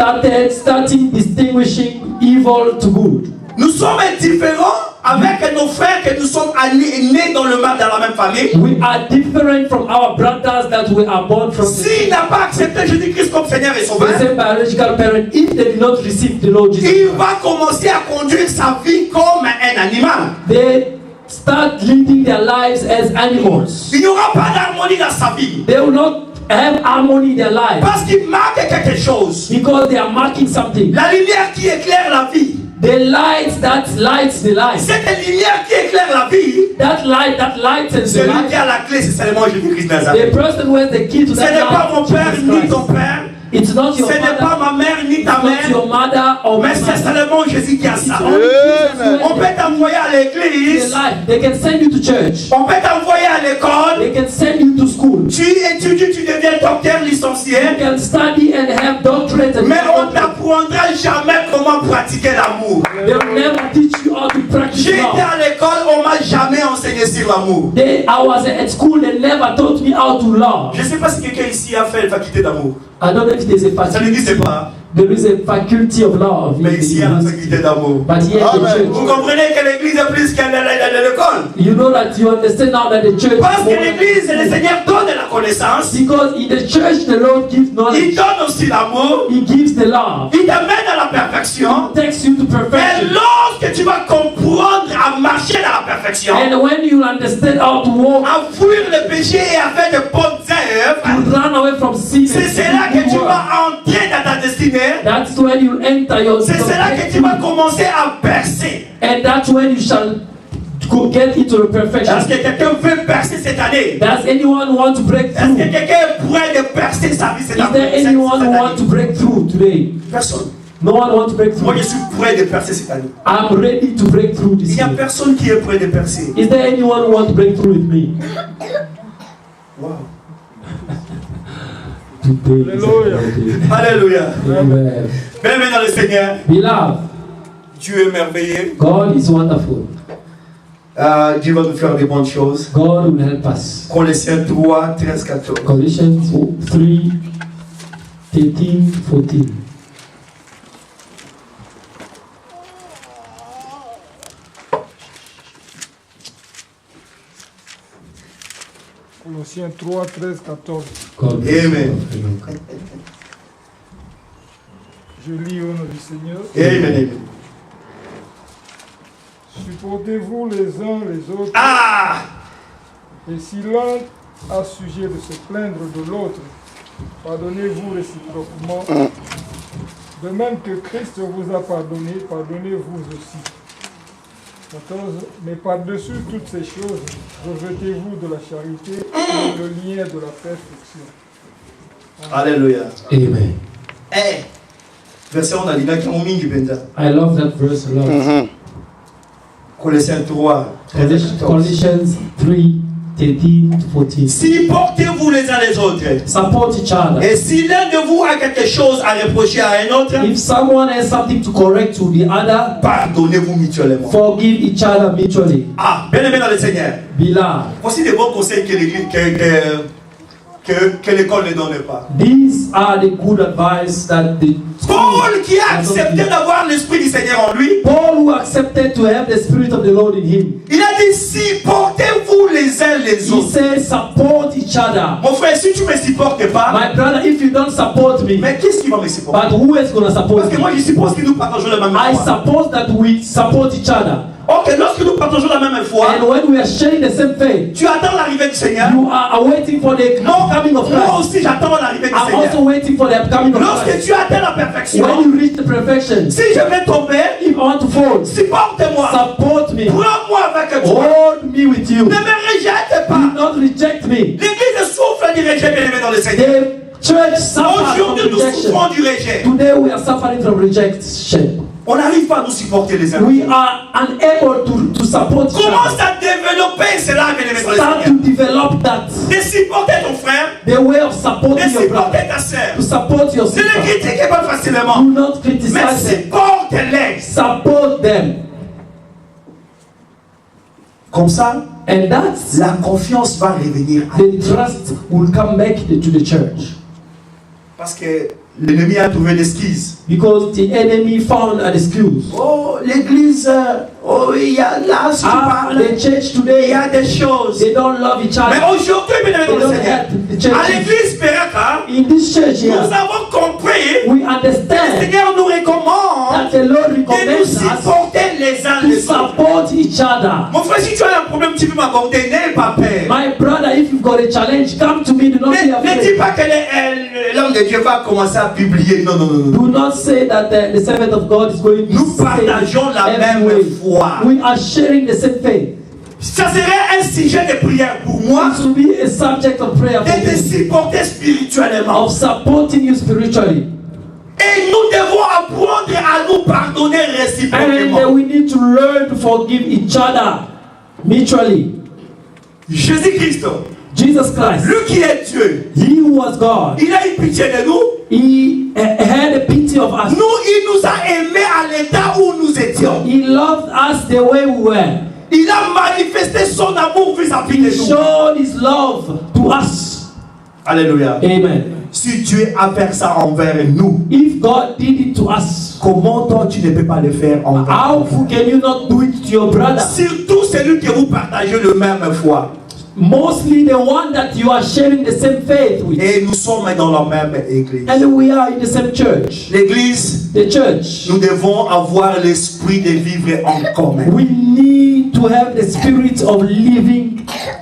starting distinguishing evil to good. Nous sommes différents avec nos frères que nous sommes nés dans le mal dans la même famille. We are different from our brothers that we are born from the S'il n'a pas accepté Jésus-Christ comme Seigneur et Sauveur, same biological parent. If they did not receive the Lord Jesus il Christ, va commencer à conduire sa vie comme un animal. they start leading their lives as animals. Il n'y aura pas d'harmonie dans sa vie. They will not have harmony in their life Parce qu'il manque quelque chose. because they are marking something. La lumière qui éclaire la vie. The light that lights the light. Cette lumière qui éclaire la vie, That lightens the celui light. qui a la clé, c'est seulement Jésus-Christ Nazareth. The person who has the key to Ce that n'est pas mon light, père Jesus ni Christ. ton père. It's not Ce your n'est pas mother, ma mère ni it's ta not mère. your mother or my Mais c'est mother. seulement Jésus qui a ça. Only Jesus who On has peut t'envoyer à the l'église. light. They can send you to church. On peut t'envoyer à l'école. They can send you to school. Tu étudies, tu deviens docteur You licencié. can study and have doctorates and Mais on n'apprendra jamais comment pratiquer l'amour. they will never teach you how to practice J'ai été love. à l'école, on m'a jamais enseigné sur l'amour. I was at school, they never taught me how to love. Je ne sais pas si quelqu'un ici a fait la faculté d'amour. I don't know if there's a Ça faculty. n'existe pas. There is a faculty of love. in Mais the ici, il y a la university. faculté d'amour. But here in the Vous church, comprenez que l'église est plus que l'école. you know that you understand now that the church Parce is que more than- l'église, le Seigneur donne la connaissance. because in the church the Lord gives Il knowledge. donne aussi l'amour. He gives the love. Il t'amène à la perfection. Takes you to Et perfection. lorsque tu vas comprendre à marcher dans la perfection, And when you understand how to walk, à fuir le péché et à faire de bonnes œuvres, to run away from sin, c'est and là to que do tu good work, vas entrer dans ta destinée. that's when you enter your C'est là que tu vas commencer à percer. and that's when you shall go get into the perfection. Est-ce que quelqu'un veut percer cette année? Does anyone want to break Est-ce through? que quelqu'un est prêt de percer sa vie cette Is there année? anyone who want to break through today? Personne. No one wants to break Moi, through. je suis prêt de percer cette année. I'm ready to break through Il this n'y a year. personne qui est prêt de percer. Is there anyone who wants to break through with me? Wow. Today is a Alléluia. birthday. Alléluia. Amen. Bien-aimé dans le Seigneur, Beloved, Dieu est merveilleux. God is wonderful. Dieu va nous faire des bonnes choses. God will help us. Colossiens 3, 13, 14. Colossians 3, 13, 14. Colossiens 3, 13, 14. God bless you. Amen. Je lis au nom du Seigneur. Amen. Amen. Supportez-vous les uns les autres. Ah! Et si l'un a sujet de se plaindre de l'autre, pardonnez-vous réciproquement. De même que Christ vous a pardonné, pardonnez-vous aussi. 14. Mais par-dessus toutes ces choses, revêtez-vous de la charité et le lien de la perfection. Alléluia. Amen. Eh! Verset on a dit là qui ont mis du benda. I love that verse a lot. Colossiens 3, 13, 14. Colossians 3, 13 to 14. Supportez-vous les uns les autres. Support each other. Et si l'un de vous a quelque chose à reprocher à un autre, If someone has something to correct to the other, pardonnez-vous mutuellement. forgive each other mutually. Ah, bien aimé dans le Seigneur. Beloved, Voici des bons conseils que l'église, que l'école ne donne pas. these are the good advice that the Paul qui a accepté d'avoir l'esprit du Seigneur en lui, Paul, who accepted to have the Spirit of the Lord in him, il a dit supportez-vous les uns les he autres. said, support each other. Mon frère, si tu ne me supportes pas, My brother, if you don't support me, mais qu'est-ce qui va me supporter? but who is going to support Parce que me? moi je suppose que nous partageons la même I foi. suppose that we support each other. Ok, lorsque nous partageons la même foi, And when we are sharing the same faith, tu attends l'arrivée du Seigneur. you are waiting for the coming of Moi Christ. aussi j'attends l'arrivée du I'm also Seigneur. waiting for the coming of Lorsque Christ. tu atteins la perfection, When you reach the perfection, si je vais tomber, if I want to fall, supporte-moi. support me. Prends-moi avec toi. Hold me with you. Ne me rejette Do pas. not reject me. L'église souffre du rejet, bien aimé dans le Seigneur. The church suffers from Aujourd'hui, nous rejection. souffrons du rejet. Today we are suffering from rejection. On n'arrive pas à nous supporter les uns. We are unable to support each Commence other. à développer cela, bien aimé dans le Start Seigneur. to develop that. De supporter ton frère, The way of de supporting your brother. supporter ta sœur. To support your Ne les sister. critiquez pas facilement, Do not mais criticize them. supporte-les. Support them. Comme ça, And that's la confiance va revenir à the trust will come back to the church. Parce que l'ennemi a trouvé l'esquisse. Because the enemy found an excuse. Oh, l'église, oh, il y a là, si tu Ah, parles, the church il y today, a des choses. they don't love each Mais other. aujourd'hui, bien aimé dans le They don't Seigneur, help the church. à l'église Peraka, In this church nous here, avons compris, we le understand Seigneur nous recommande that the Lord de nous recommends us supporter les uns to les autres. support each other. Mon frère, si tu as un problème, tu peux m'accorder, n'aie pas peur. My brother, if you've got a challenge, come to me. Do not be Ne dis afraid. pas que l'homme de Dieu va commencer à publier. Non, non, non, non. Do not say that the servant of God is going to Nous say partageons la every même way. foi. We are sharing the same faith. Ça serait un sujet de prière pour moi It should be a subject of prayer for de te me, supporter spirituellement. of supporting you spiritually. Et nous devons apprendre à nous pardonner And réciproquement. we need to learn to forgive each other mutually. Jésus-Christ, Jesus Christ, lui qui est Dieu, He who was God, il a eu pitié de nous. He had a pity of us. Nous, il nous a aimés à l'état où nous étions. He loved us the way we were. Il a manifesté son amour vis-à-vis de He nous. showed His love to us. Alléluia. Amen. Si Dieu a fait ça envers nous, If God did it to us, comment toi tu ne peux pas le faire envers how nous? can you not do it to your brother? Surtout celui que vous partagez le même foi. Mostly the one that you are sharing the same faith with. Et nous sommes dans la même église. And we are in the same church. L'église, The church. nous devons avoir l'esprit de vivre en commun. We need to have the spirit of living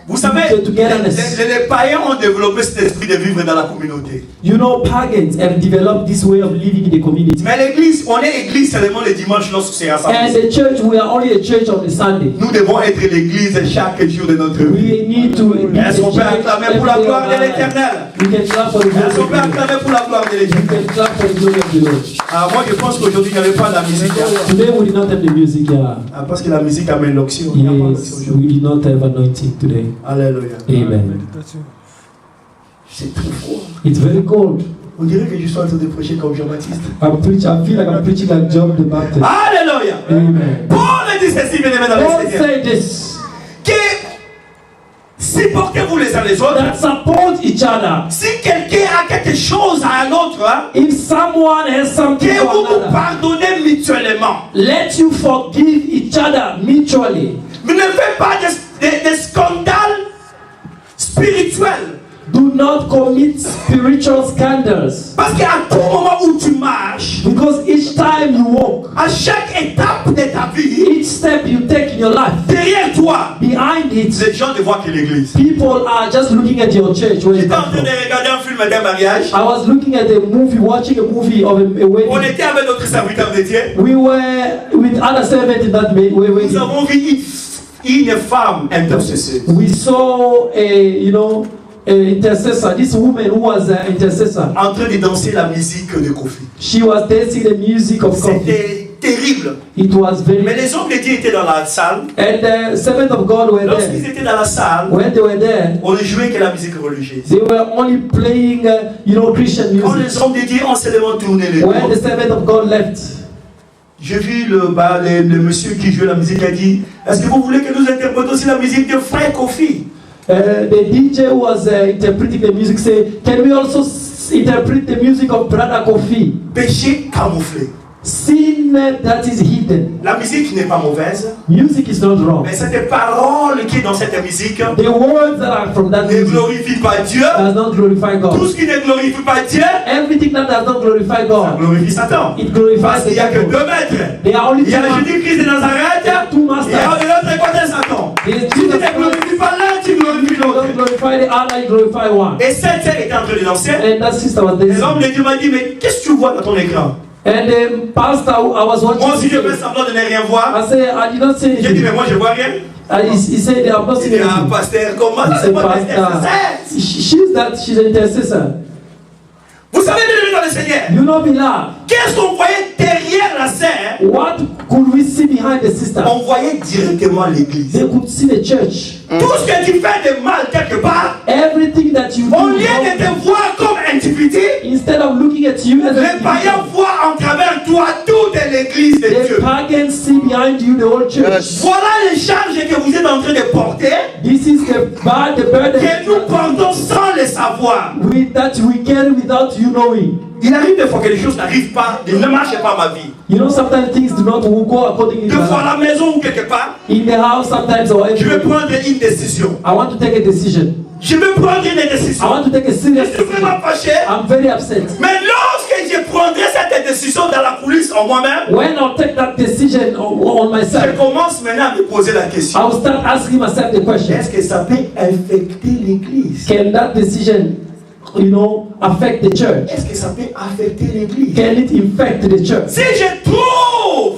Vous savez, togetherness. les païens ont développé cet esprit de vivre dans la communauté. You know, pagans have developed this way of living in the community. Mais l'église, on est église seulement le dimanche lorsque c'est And rassemblé. the church, we are only a church on the Sunday. Nous devons être l'église chaque jour de notre vie. We need to be Est-ce qu'on peut acclamer pour la gloire de We l'Éternel? can clap for the glory Est-ce qu'on of peut the Lord. acclamer pour la gloire de We l'Éternel? can clap for the glory of the Lord. Ah, moi je pense qu'aujourd'hui il n'y avait pas de la musique. Hein. Today we did not have the music here. Ah, parce que la musique amène l'onction. Il n'y a pas d'onction Yes, aujourd'hui. we did not have anointing today. Alléluia. Amen. Méditation. C'est très froid. It's very cold. On dirait que je suis en train de prêcher comme Jean-Baptiste. I feel like I'm preaching like John the Baptist. Alléluia. Amen. Paul dit ceci, bien aimé dans le Don't Seigneur. say this. Que supportez-vous les uns les autres. That support each other. Si quelqu'un a quelque chose à un autre, hein, If someone has something que for vous vous another, pardonnez mutuellement. let you forgive each other mutually. Vous ne faites pas des scandales spirituels. Do not commit spiritual scandals. Parce qu'à tout moment où tu marches, Because each time you walk, à chaque étape de ta vie, each step you take in your life, derrière toi, behind it, les gens ne voient que l'église. people are just looking at your church where you J'étais en come train de from. regarder un film d'un mariage. I was looking at a movie, watching a movie of a On wedding. était avec notre serviteur de Dieu. We were with other servants in that Nous wedding. avons vu une femme intercesseuse. We saw a intercessor. This woman who was an intercessor. En train de danser la musique de Kofi. She was dancing the music of God. C'était terrible. It was Mais very. les hommes de Dieu étaient dans la salle. And the servants of God were Lorsqu'ils there. étaient dans la salle, When they were there, on ne jouait que la musique religieuse. they were only playing, Christian Quand music. les hommes de Dieu ont seulement tourné les When the dos, servant of God left, j'ai vu le monsieur qui jouait la musique a dit, est-ce que vous voulez que nous interprétions aussi la musique de Frère Kofi? the DJ who was interpreting the music said, "Can we also interpret the music of Brother Kofi? Péché camouflé. Sin that is hidden. La musique n'est pas mauvaise, Music is not wrong. mais cette parole qui est dans cette musique The words that are from that ne music glorifie pas Dieu. does not glorify Tout God. ce qui ne glorifie pas Dieu, Everything that does not glorify ça God, glorifie Satan. it glorifies Parce the qu'il n'y a que devil. 2 maîtres. They are only Il y two a le masters. Jésus-Christ de Nazareth, There are two et de masters. l'autre côté Satan. There is Si tu Jesus ne Christ. glorifies pas l'un, tu glorifies You l'autre. don't glorify the other, you glorify one. Et cette sœur était en train de danser. And that sister was Et dancing. l'homme de Dieu m'a dit, mais qu'est-ce que tu vois dans ton écran? And the pastor, I was Moi aussi, je watching. fais semblant de ne rien voir. I said, I did not see J'ai dit, anything. mais moi, je vois rien. He said, they have not Il seen dit, ah, anything. pasteur, comment He ça se said, passe? Pastor, she's an intercessor. Vous savez, bien aimé dans le Seigneur, You know, beloved, qu'est-ce qu'on voyait derrière la sœur? what could we see behind the sister? On voyait directement l'église. They could see the church. Tout ce que tu fais de mal quelque part, Everything that you au do, lieu de te voir comme individu, instead of looking at you as les païens a voient en travers toi toute l'église de the Dieu. pagans see behind you the whole church. Voilà les charges que vous êtes en train de porter, This is the burden que nous portons sans le savoir. that we carry without you knowing. Il arrive des fois que les choses n'arrivent pas, ne marchent pas ma vie. You know, sometimes things do not go according to Des your fois à life. la maison ou quelque part, In the house, sometimes or je vais everywhere. prendre une décision. I want to take a decision. Je vais prendre une I décision. want to take a Je serious suis vraiment decision. fâché. I'm very upset. Mais lorsque je prendrai cette décision dans la coulisse en moi-même, When I'll take that decision on je myself, commence maintenant à me poser la question. I will start asking myself the question: Est-ce que ça peut infecter l'église? can that decision, affect the church? Est-ce que ça peut affecter l'église? Can it infect the church? Si je trouve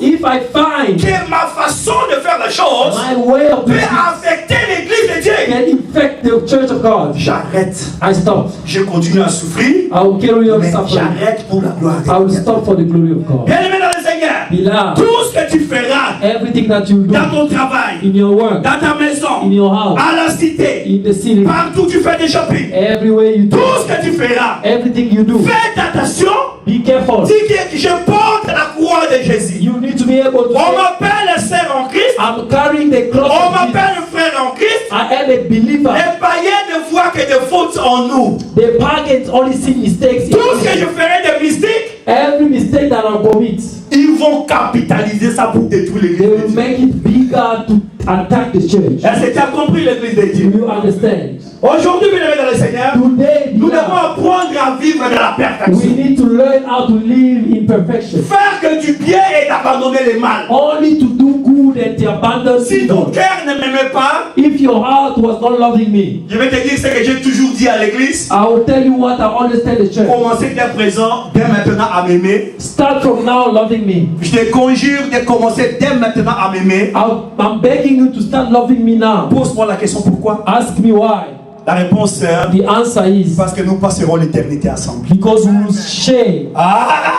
If I find que ma façon de faire la chose my way of peut doing it affecter l'église de Dieu, can infect the church of God, j'arrête. I stop. Je continue à souffrir, I will carry on mais suffering. j'arrête pour la gloire I will de Dieu. stop for the glory of God. Bien aimé dans le Seigneur, Beloved, tout ce que tu feras everything that you do dans ton travail, in your work, dans ta maison, in your house, à la cité, in the city, partout tu fais des shopping, everywhere you tout do, ce que tu feras, everything you do, fais attention. be careful. Dis que je porte la croix de Jésus. You need to be able to On say, m'appelle sœur en Christ, I'm carrying the cross on of Jesus. m'appelle frère en Christ. I am a believer. Les païens ne voient que des fautes en nous. The pagans only see mistakes. in Tout ce que us. je ferai de mystique, Every mistake that I commit, ils vont capitaliser ça pour détruire they l'église. will make it bigger to attack the church. Est-ce que tu as compris l'église de Do Dieu? you understand? Aujourd'hui, bien aimés dans le Seigneur, Today, nous devons beloved, apprendre à vivre dans la we perfection. need to learn how to live in perfection. Faire que du bien et d'abandonner le mal. Only to do good and to abandon Si ton evil. cœur ne m'aimait pas, If your heart was not loving me, je vais te dire ce que j'ai toujours dit à l'église. I will tell you what I always tell the church. Commencez dès présent, dès maintenant à m'aimer. Start from now loving me. Je te conjure de commencer dès maintenant à m'aimer. I'm begging you to start loving me now. Pose-moi la question pourquoi. Ask me why. La réponse est The answer is parce que nous passerons l'éternité ensemble. because we will share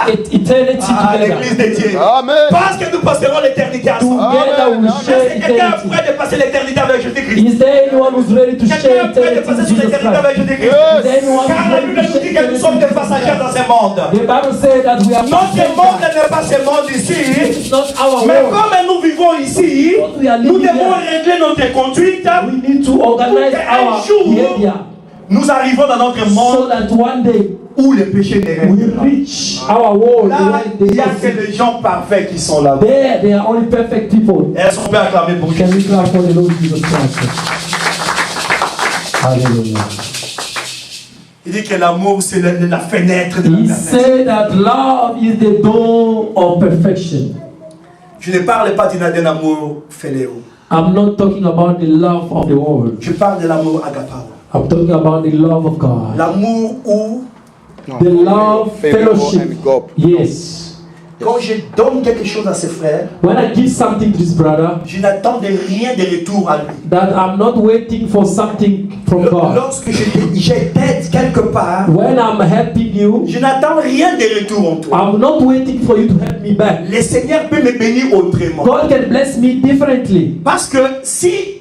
eternity L'église together. de Dieu. Amen. Parce que nous passerons l'éternité ensemble. Together we will share Est-ce que quelqu'un est eternity. prêt de passer l'éternité avec Jésus-Christ? Is there anyone who's ready to Quelqu'un share est prêt de eternity passer with sur Jesus l'éternité avec Christ? Jésus-Christ? Is there anyone Car who's la ready Bible to nous dit share que nous sommes des eternity? passagers dans ce monde. The Bible says that we are Notre monde n'est pas ce monde ici. It's not our Mais world. comme nous vivons ici, We are nous living devons here. régler notre conduite. We need to organize Un our jour, behavior nous arrivons dans notre so monde that one day où le péché ne we règne pas. reach our world. Là, the il n'y a way que they les gens parfaits qui sont là. There, they are only perfect people. Est-ce qu'on peut acclamer pour Can Jésus? we clap for the Lord Jesus Christ? Hallelujah. Il dit que l'amour, c'est la fenêtre de la He planète. said that love is the door of perfection. Je ne parle pas d'un amour fainéant. I'm not talking about the love of the world. Je parle de l'amour agapao. I'm talking about the love of God. L'amour où, The love fellowship. and God. Yes. quand je donne quelque chose à ses frères, When I give something to this brother, je n'attends de rien de retour à lui. that I'm not waiting for something from God. Lorsque je t'aide quelque part, When I'm helping you, je n'attends rien de retour en toi. I'm not waiting for you to help me back. Le Seigneur peut me bénir autrement. God can bless me differently. Parce que si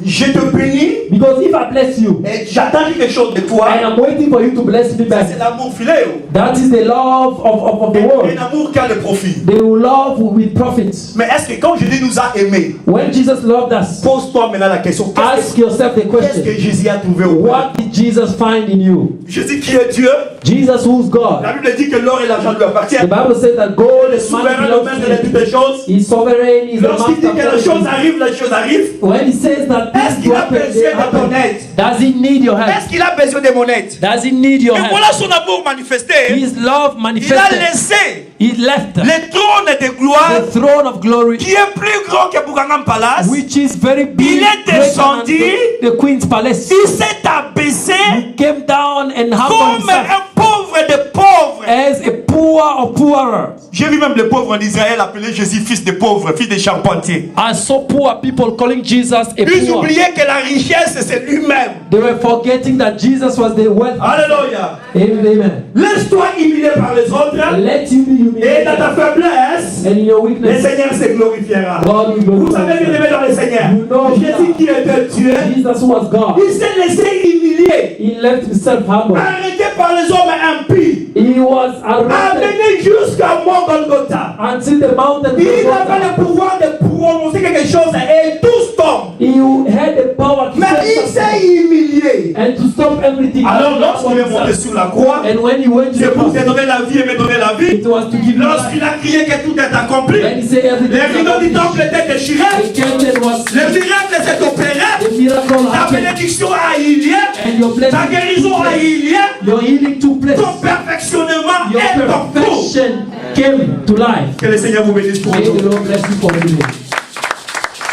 je te bénis Because if I bless you, et j'attends quelque chose de toi, and I'm waiting for you to bless me ça back, c'est l'amour filéo. that is the love of the Un world. amour qui a le profit. They will love with profits. Mais est-ce que quand Jésus nous a aimés, When Jesus loved us, pose-toi maintenant la question, ask yourself the qu'est-ce que question, Jésus a trouvé au what did Jesus find in you? Jésus qui est Dieu, Jesus who's God. la Bible dit que l'or et l'argent lui appartiennent. The Bible says that gold Le is money souverain, le belongs maître to de him. toutes les choses. He's sovereign, he's the Lorsqu'il dit que les master choses of arrivent, les choses arrivent. When he says that Est-ce things qu'il a happen, besoin they de ton happen. aide? Does he need your help? Est-ce qu'il a besoin de mon aide? Does he need your Et help? voilà son amour manifesté. His love Il a manifested. laissé He left le trône de gloire the throne of glory, qui est plus grand que Buckingham Palace. which is very big, Il est greater than descendu. the queen's palace. Il s'est abaissé He came down and humbled comme himself un pauvre de pauvres. as a poor of poorer. J'ai vu même les pauvres en Israël appeler Jésus fils de pauvre, fils de charpentier. I saw poor people calling Jesus a Ils poor. oubliaient que la richesse c'est lui-même. They were forgetting that Jesus was the wealth. Alléluia. Amen. Laisse-toi humilier par les autres. Let you be Et dans ta humiliated. faiblesse, And in your le weakness, Seigneur se glorifiera. God will Vous glorify savez bien himself. aimé dans le Seigneur. You know Jésus qui était Dieu, Jesus was God. il s'est laissé humilier. He left himself humble. Arrêté par les hommes impies. He was arrested Amené jusqu'à Mont Golgotha. until the mountain Il was avait le pouvoir de prononcer quelque chose et tous tombent. He had the power to Mais say il something s'est humilié. and to stop everything. Alors lorsqu'il est monté sur la croix, And when he went to c'est the pour te cross, donner la vie et me donner la vie. it was to give you Lorsqu'il life. a crié que tout est accompli, When he said everything les rideaux du was temple étaient déchirés. the curtain was Le miracle s'est opéré. the miracle Ta happened bénédiction a eu lieu. and your blessing, Ta guérison a eu lieu. your healing took place. Ton perfectionnement Your est en cours. perfection came to life. Que le Seigneur vous bénisse pour May the nous. Lord bless you for today.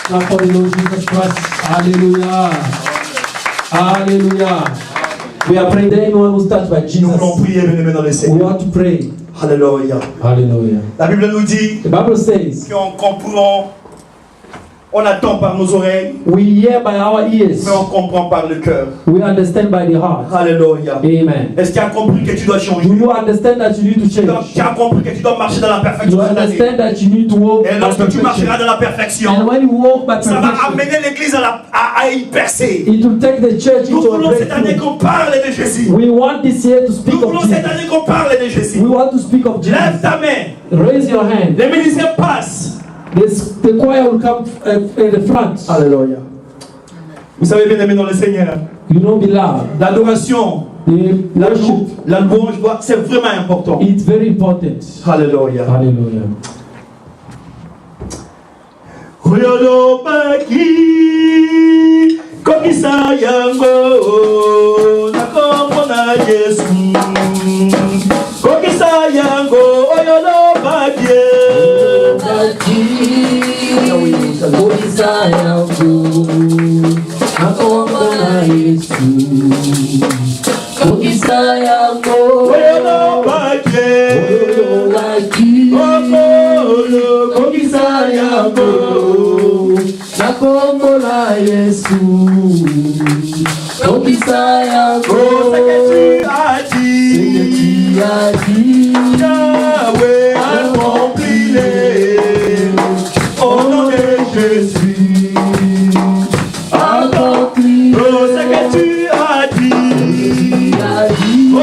Clap for the Lord Jesus Christ. Hallelujah. Hallelujah. We are praying. Anyone who's touched by Nous voulons Jesus, prier, bien-aimés dans le we Seigneur. want to pray. Alléluia. Hallelujah. La Bible nous dit The Bible says qu'on comprend, on attend par nos oreilles, we hear by our ears, mais on comprend par le cœur. we understand by the heart. Alléluia. Amen. Est-ce que tu as compris que tu dois changer? Do you understand that you need to Donc, change? tu as compris que tu dois marcher dans la perfection You cette année. understand that you need to walk Et by lorsque tu marcheras perfection. dans la And perfection, when you walk by ça va perfection, amener l'église à y percer. it will take the church Nous into a voulons cette année breakthrough. qu'on parle de Jésus. We want this year to speak Nous of voulons cette Jesus. année qu'on parle de Jésus. We want to speak of Lève Jesus. ta main. Raise your hand. Les musiciens passent. The choir will come in the front. Alléluia. Vous savez bien aimé dans le Seigneur, You know, beloved, l'adoration, the worship, la louange, c'est vraiment important. it's very important. Alléluia. Hallelujah. Oyolo baki komisa yango nakombo na Yesu komisa yango oyolo baki oyolo baki okolo komisa yango Nakombola Yesu, Obisaya, Oh, ce que tu as dit, Yahweh, accomplis-les. Au nom de Jésus, accompli. oh, ce que tu as dit, oh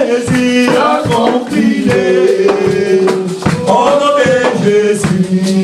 Jésus, accomplis-les. Au nom de Jésus,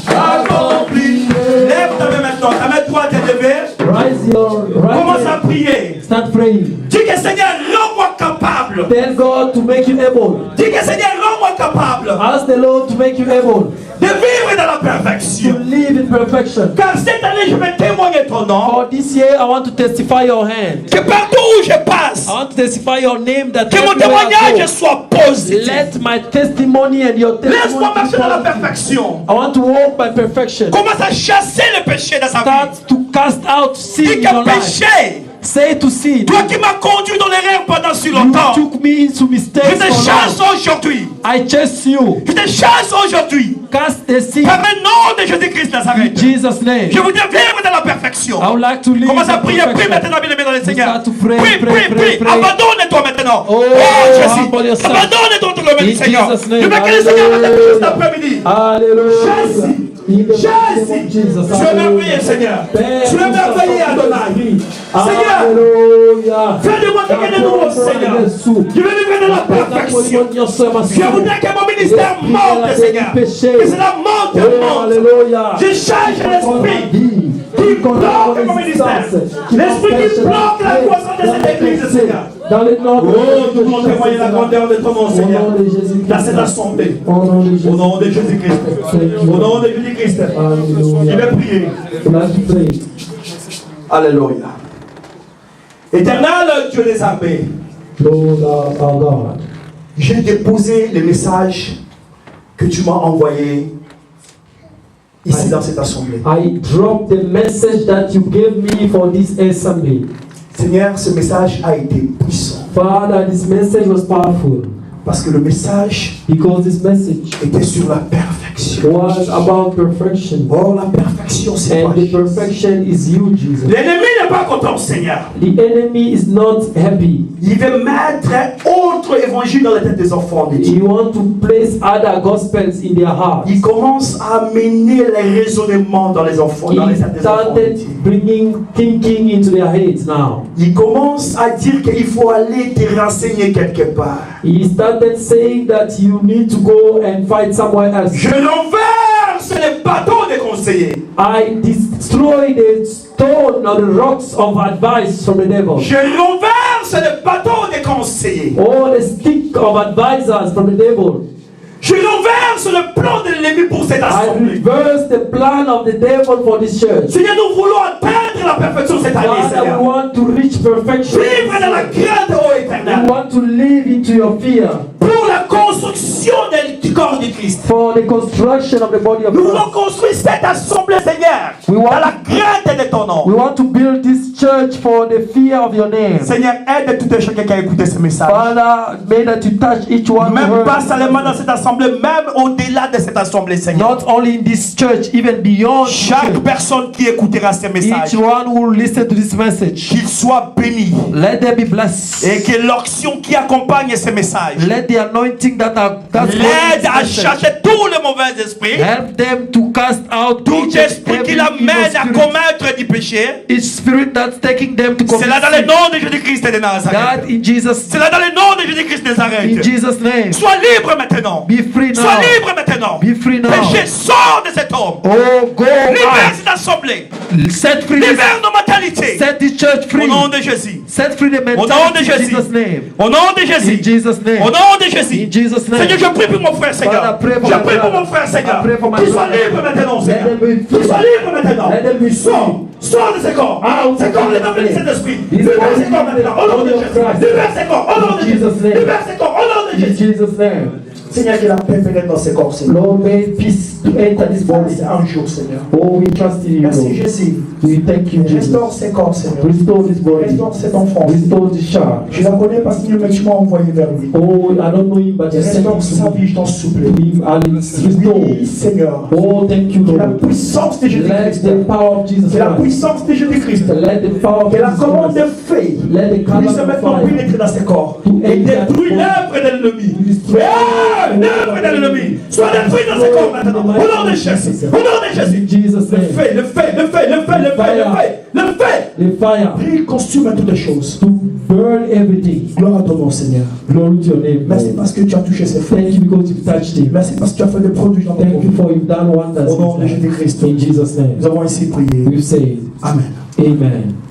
accomplis-les. Lève ta main maintenant, ta main droite est levée. Rise your right Commence à hand. prier. Start praying. Dis que Seigneur, rends-moi capable. Tell God to make you able. Dis que Seigneur, rends-moi capable Ask the Lord to make you able de vivre dans la to perfection. live in perfection. Car cette année, je vais témoigner ton nom. For this year, I want to testify your hand. Que partout où je passe, I want to testify your name that que mon everywhere I témoignage go, soit positif. let my testimony and your Laisse-moi testimony marcher be dans la positive. perfection. I want to walk by perfection. Commence à chasser le péché dans sa vie. Start to cast out sin Dis in your que life. péché, Say to sin. toi qui m'as conduit dans l'erreur pendant si You longtemps, took me into je mistakes te for chasse long. aujourd'hui. I chase you. Je te chasse aujourd'hui. Cast the sin Par le nom de Jésus-Christ in Nazareth. Jesus' name. Je voudrais vivre dans la perfection. I would like to live Commence à in prier, prie perfection. maintenant, bien aimé dans le Seigneur. Start to pray, Prie, pray, prie, pray, prie. pray. Abandonne-toi maintenant. Oh, Jésus. humble yourself. Abandonne-toi dans le domaine du In Seigneur. Jesus' name. Je veux que le Seigneur va t'appeler cet après-midi. Hallelujah. Jésus. In the Jésus. name of Jesus. Tu es merveilleux, Seigneur. Tu es merveilleux, Adonai. Seigneur, Hallelujah. fais de moi quelqu'un de nouveau, Seigneur. Je veux vivre dans la perfection. Je voudrais que mon ministère monte, Seigneur. Que cela monte, monte. Alléluia. Je change l'esprit qui bloque mon ministère. L'esprit qui bloque la croissance de cette église, Seigneur. Dans le nom de Oh, nous voulons témoigner la grandeur de ton nom, Seigneur. Dans cette assemblée. Au nom de Au Jésus. nom de Jésus-Christ. Au nom de Jésus-Christ. Je vais prier. Alléluia. Éternel Dieu des armées, Lord our God, j'ai déposé le message que tu m'as envoyé ici dans cette assemblée. I dropped the message that you gave me for this assembly. Seigneur, ce message a été puissant Father, this message was powerful parce que le message because this message était sur la perfection. was about perfection. Oh, la perfection, c'est And toi. the perfection is you, Jesus. L'ennemi n'est pas content, Seigneur. The enemy is not happy. Il veut mettre un autre évangile dans la tête des enfants de Dieu. You want to place other gospels in their hearts. Il commence à mener les raisonnements dans les enfants, dans les He têtes des enfants de started Dieu. bringing thinking into their heads now. Il commence à dire qu'il faut aller te renseigner quelque part. He started saying that you need to go and fight somewhere else. Je renverse les bâtons des conseillers. I destroy the stone or the rocks of advice from the devil. Je renverse les bâtons des conseillers. All the stick of advisors from the devil. Je renverse le plan de l'ennemi pour cette I assemblée. reverse the plan of the devil for this church. Seigneur, nous voulons atteindre la perfection cette année, Father, we Seigneur. want to reach perfection. Vivre dans la crainte, ô We éternel. want to live into your fear Pour la construction du corps du Christ. for the construction of the body of Nous voulons Christ. construire cette assemblée, Seigneur, We want- dans la crainte de ton nom. We want to build this church for the fear of your name. Seigneur, aide tout un chacun qui a écouté ce message. Father, may that you touch each one who Même heard pas this seulement dans message. cette assemblée, même au-delà de cette assemblée, Seigneur. Not only in this church, even beyond this Chaque church. personne qui écoutera ce message, Each one who will listen to this message, qu'il soit béni. let them be blessed. Et que l'action qui accompagne ce message Let the anointing that's l'aide à message chasser tous les mauvais esprits, help them to cast out tout each esprit and qui every l'amène evil à spirit. commettre du péché. Each spirit that's taking them to C'est là commit dans le sin. nom de Jésus-Christ de That Nazareth. in Jesus, C'est là dans le nom de Jésus-Christ de in Nazareth. Jesus' name, Sois libre maintenant. be free Sois now. libre maintenant. Be free now. Péché, sort de cet homme. Oh, go Libère out. cette assemblée. Set free this, Libère nos mentalités. set this church Au free. nom de Jésus. Set free the Au nom de mentality in Jésus. Jesus' name. Au nom de In Jésus. Jesus' name. Au nom de Jésus. In Jesus' name. Seigneur, je prie pour mon frère, Seigneur. Father, pray for Je my prie pour brother. mon frère, Seigneur. I pray for my Qu'il soit brother. libre maintenant, Let Seigneur. them be Qu'il soit free. libre maintenant. Let them be Sors. Sors de ce corps. Out. Ce corps est dans cet esprit. This Libère body ce corps maintenant. Au nom de of Jésus. Christ. Libère ce corps. Au nom de In Jésus. Jesus' name. Libère ce corps. Au nom de In Jésus. Jesus' name. Seigneur, que la paix pénètre dans ce corps, Seigneur. Lord, may peace to enter this body. C'est un jour, Seigneur. Oh, we trust in you, Merci, Lord. Jésus. We thank you, Jesus. Restaure ces corps, Seigneur. Restore this body. Restaure cet enfant. Restore this child. Je la connais parce que tu m'as envoyé vers lui. Oh, I don't know him, but you sent Restaure him sa to vie, je t'en supplie. me. Restore. Oui, Seigneur. Oh, thank you, Que la Lord. puissance de Let Jésus-Christ. the power of Jesus Que la Christ. puissance de Jésus-Christ. Let the power of Que la Jesus commande de Christ. feu Let the puisse command of maintenant fire. pénétrer dans ses corps To et enter détruire the l'œuvre de l'ennemi. destroy L'œuvre de l'ennemi soit détruite dans ses corps maintenant. Au nom de Jésus. Au nom de Jésus. In Jesus' Le name. feu, le feu, le feu, le feu, le feu, le feu, le feu. The fire Brille, consume toutes les choses. to burn everything. Gloire à ton nom, Seigneur. Glory to your name. Merci Lord. parce que tu as touché ces feux. Thank you because you've touched him. Merci parce que tu as fait des produits dans ton Thank you corps. for you've done wonders. Au nom de Jésus-Christ. In Jesus' name. Nous avons ici prié. We've said, Amen. Amen.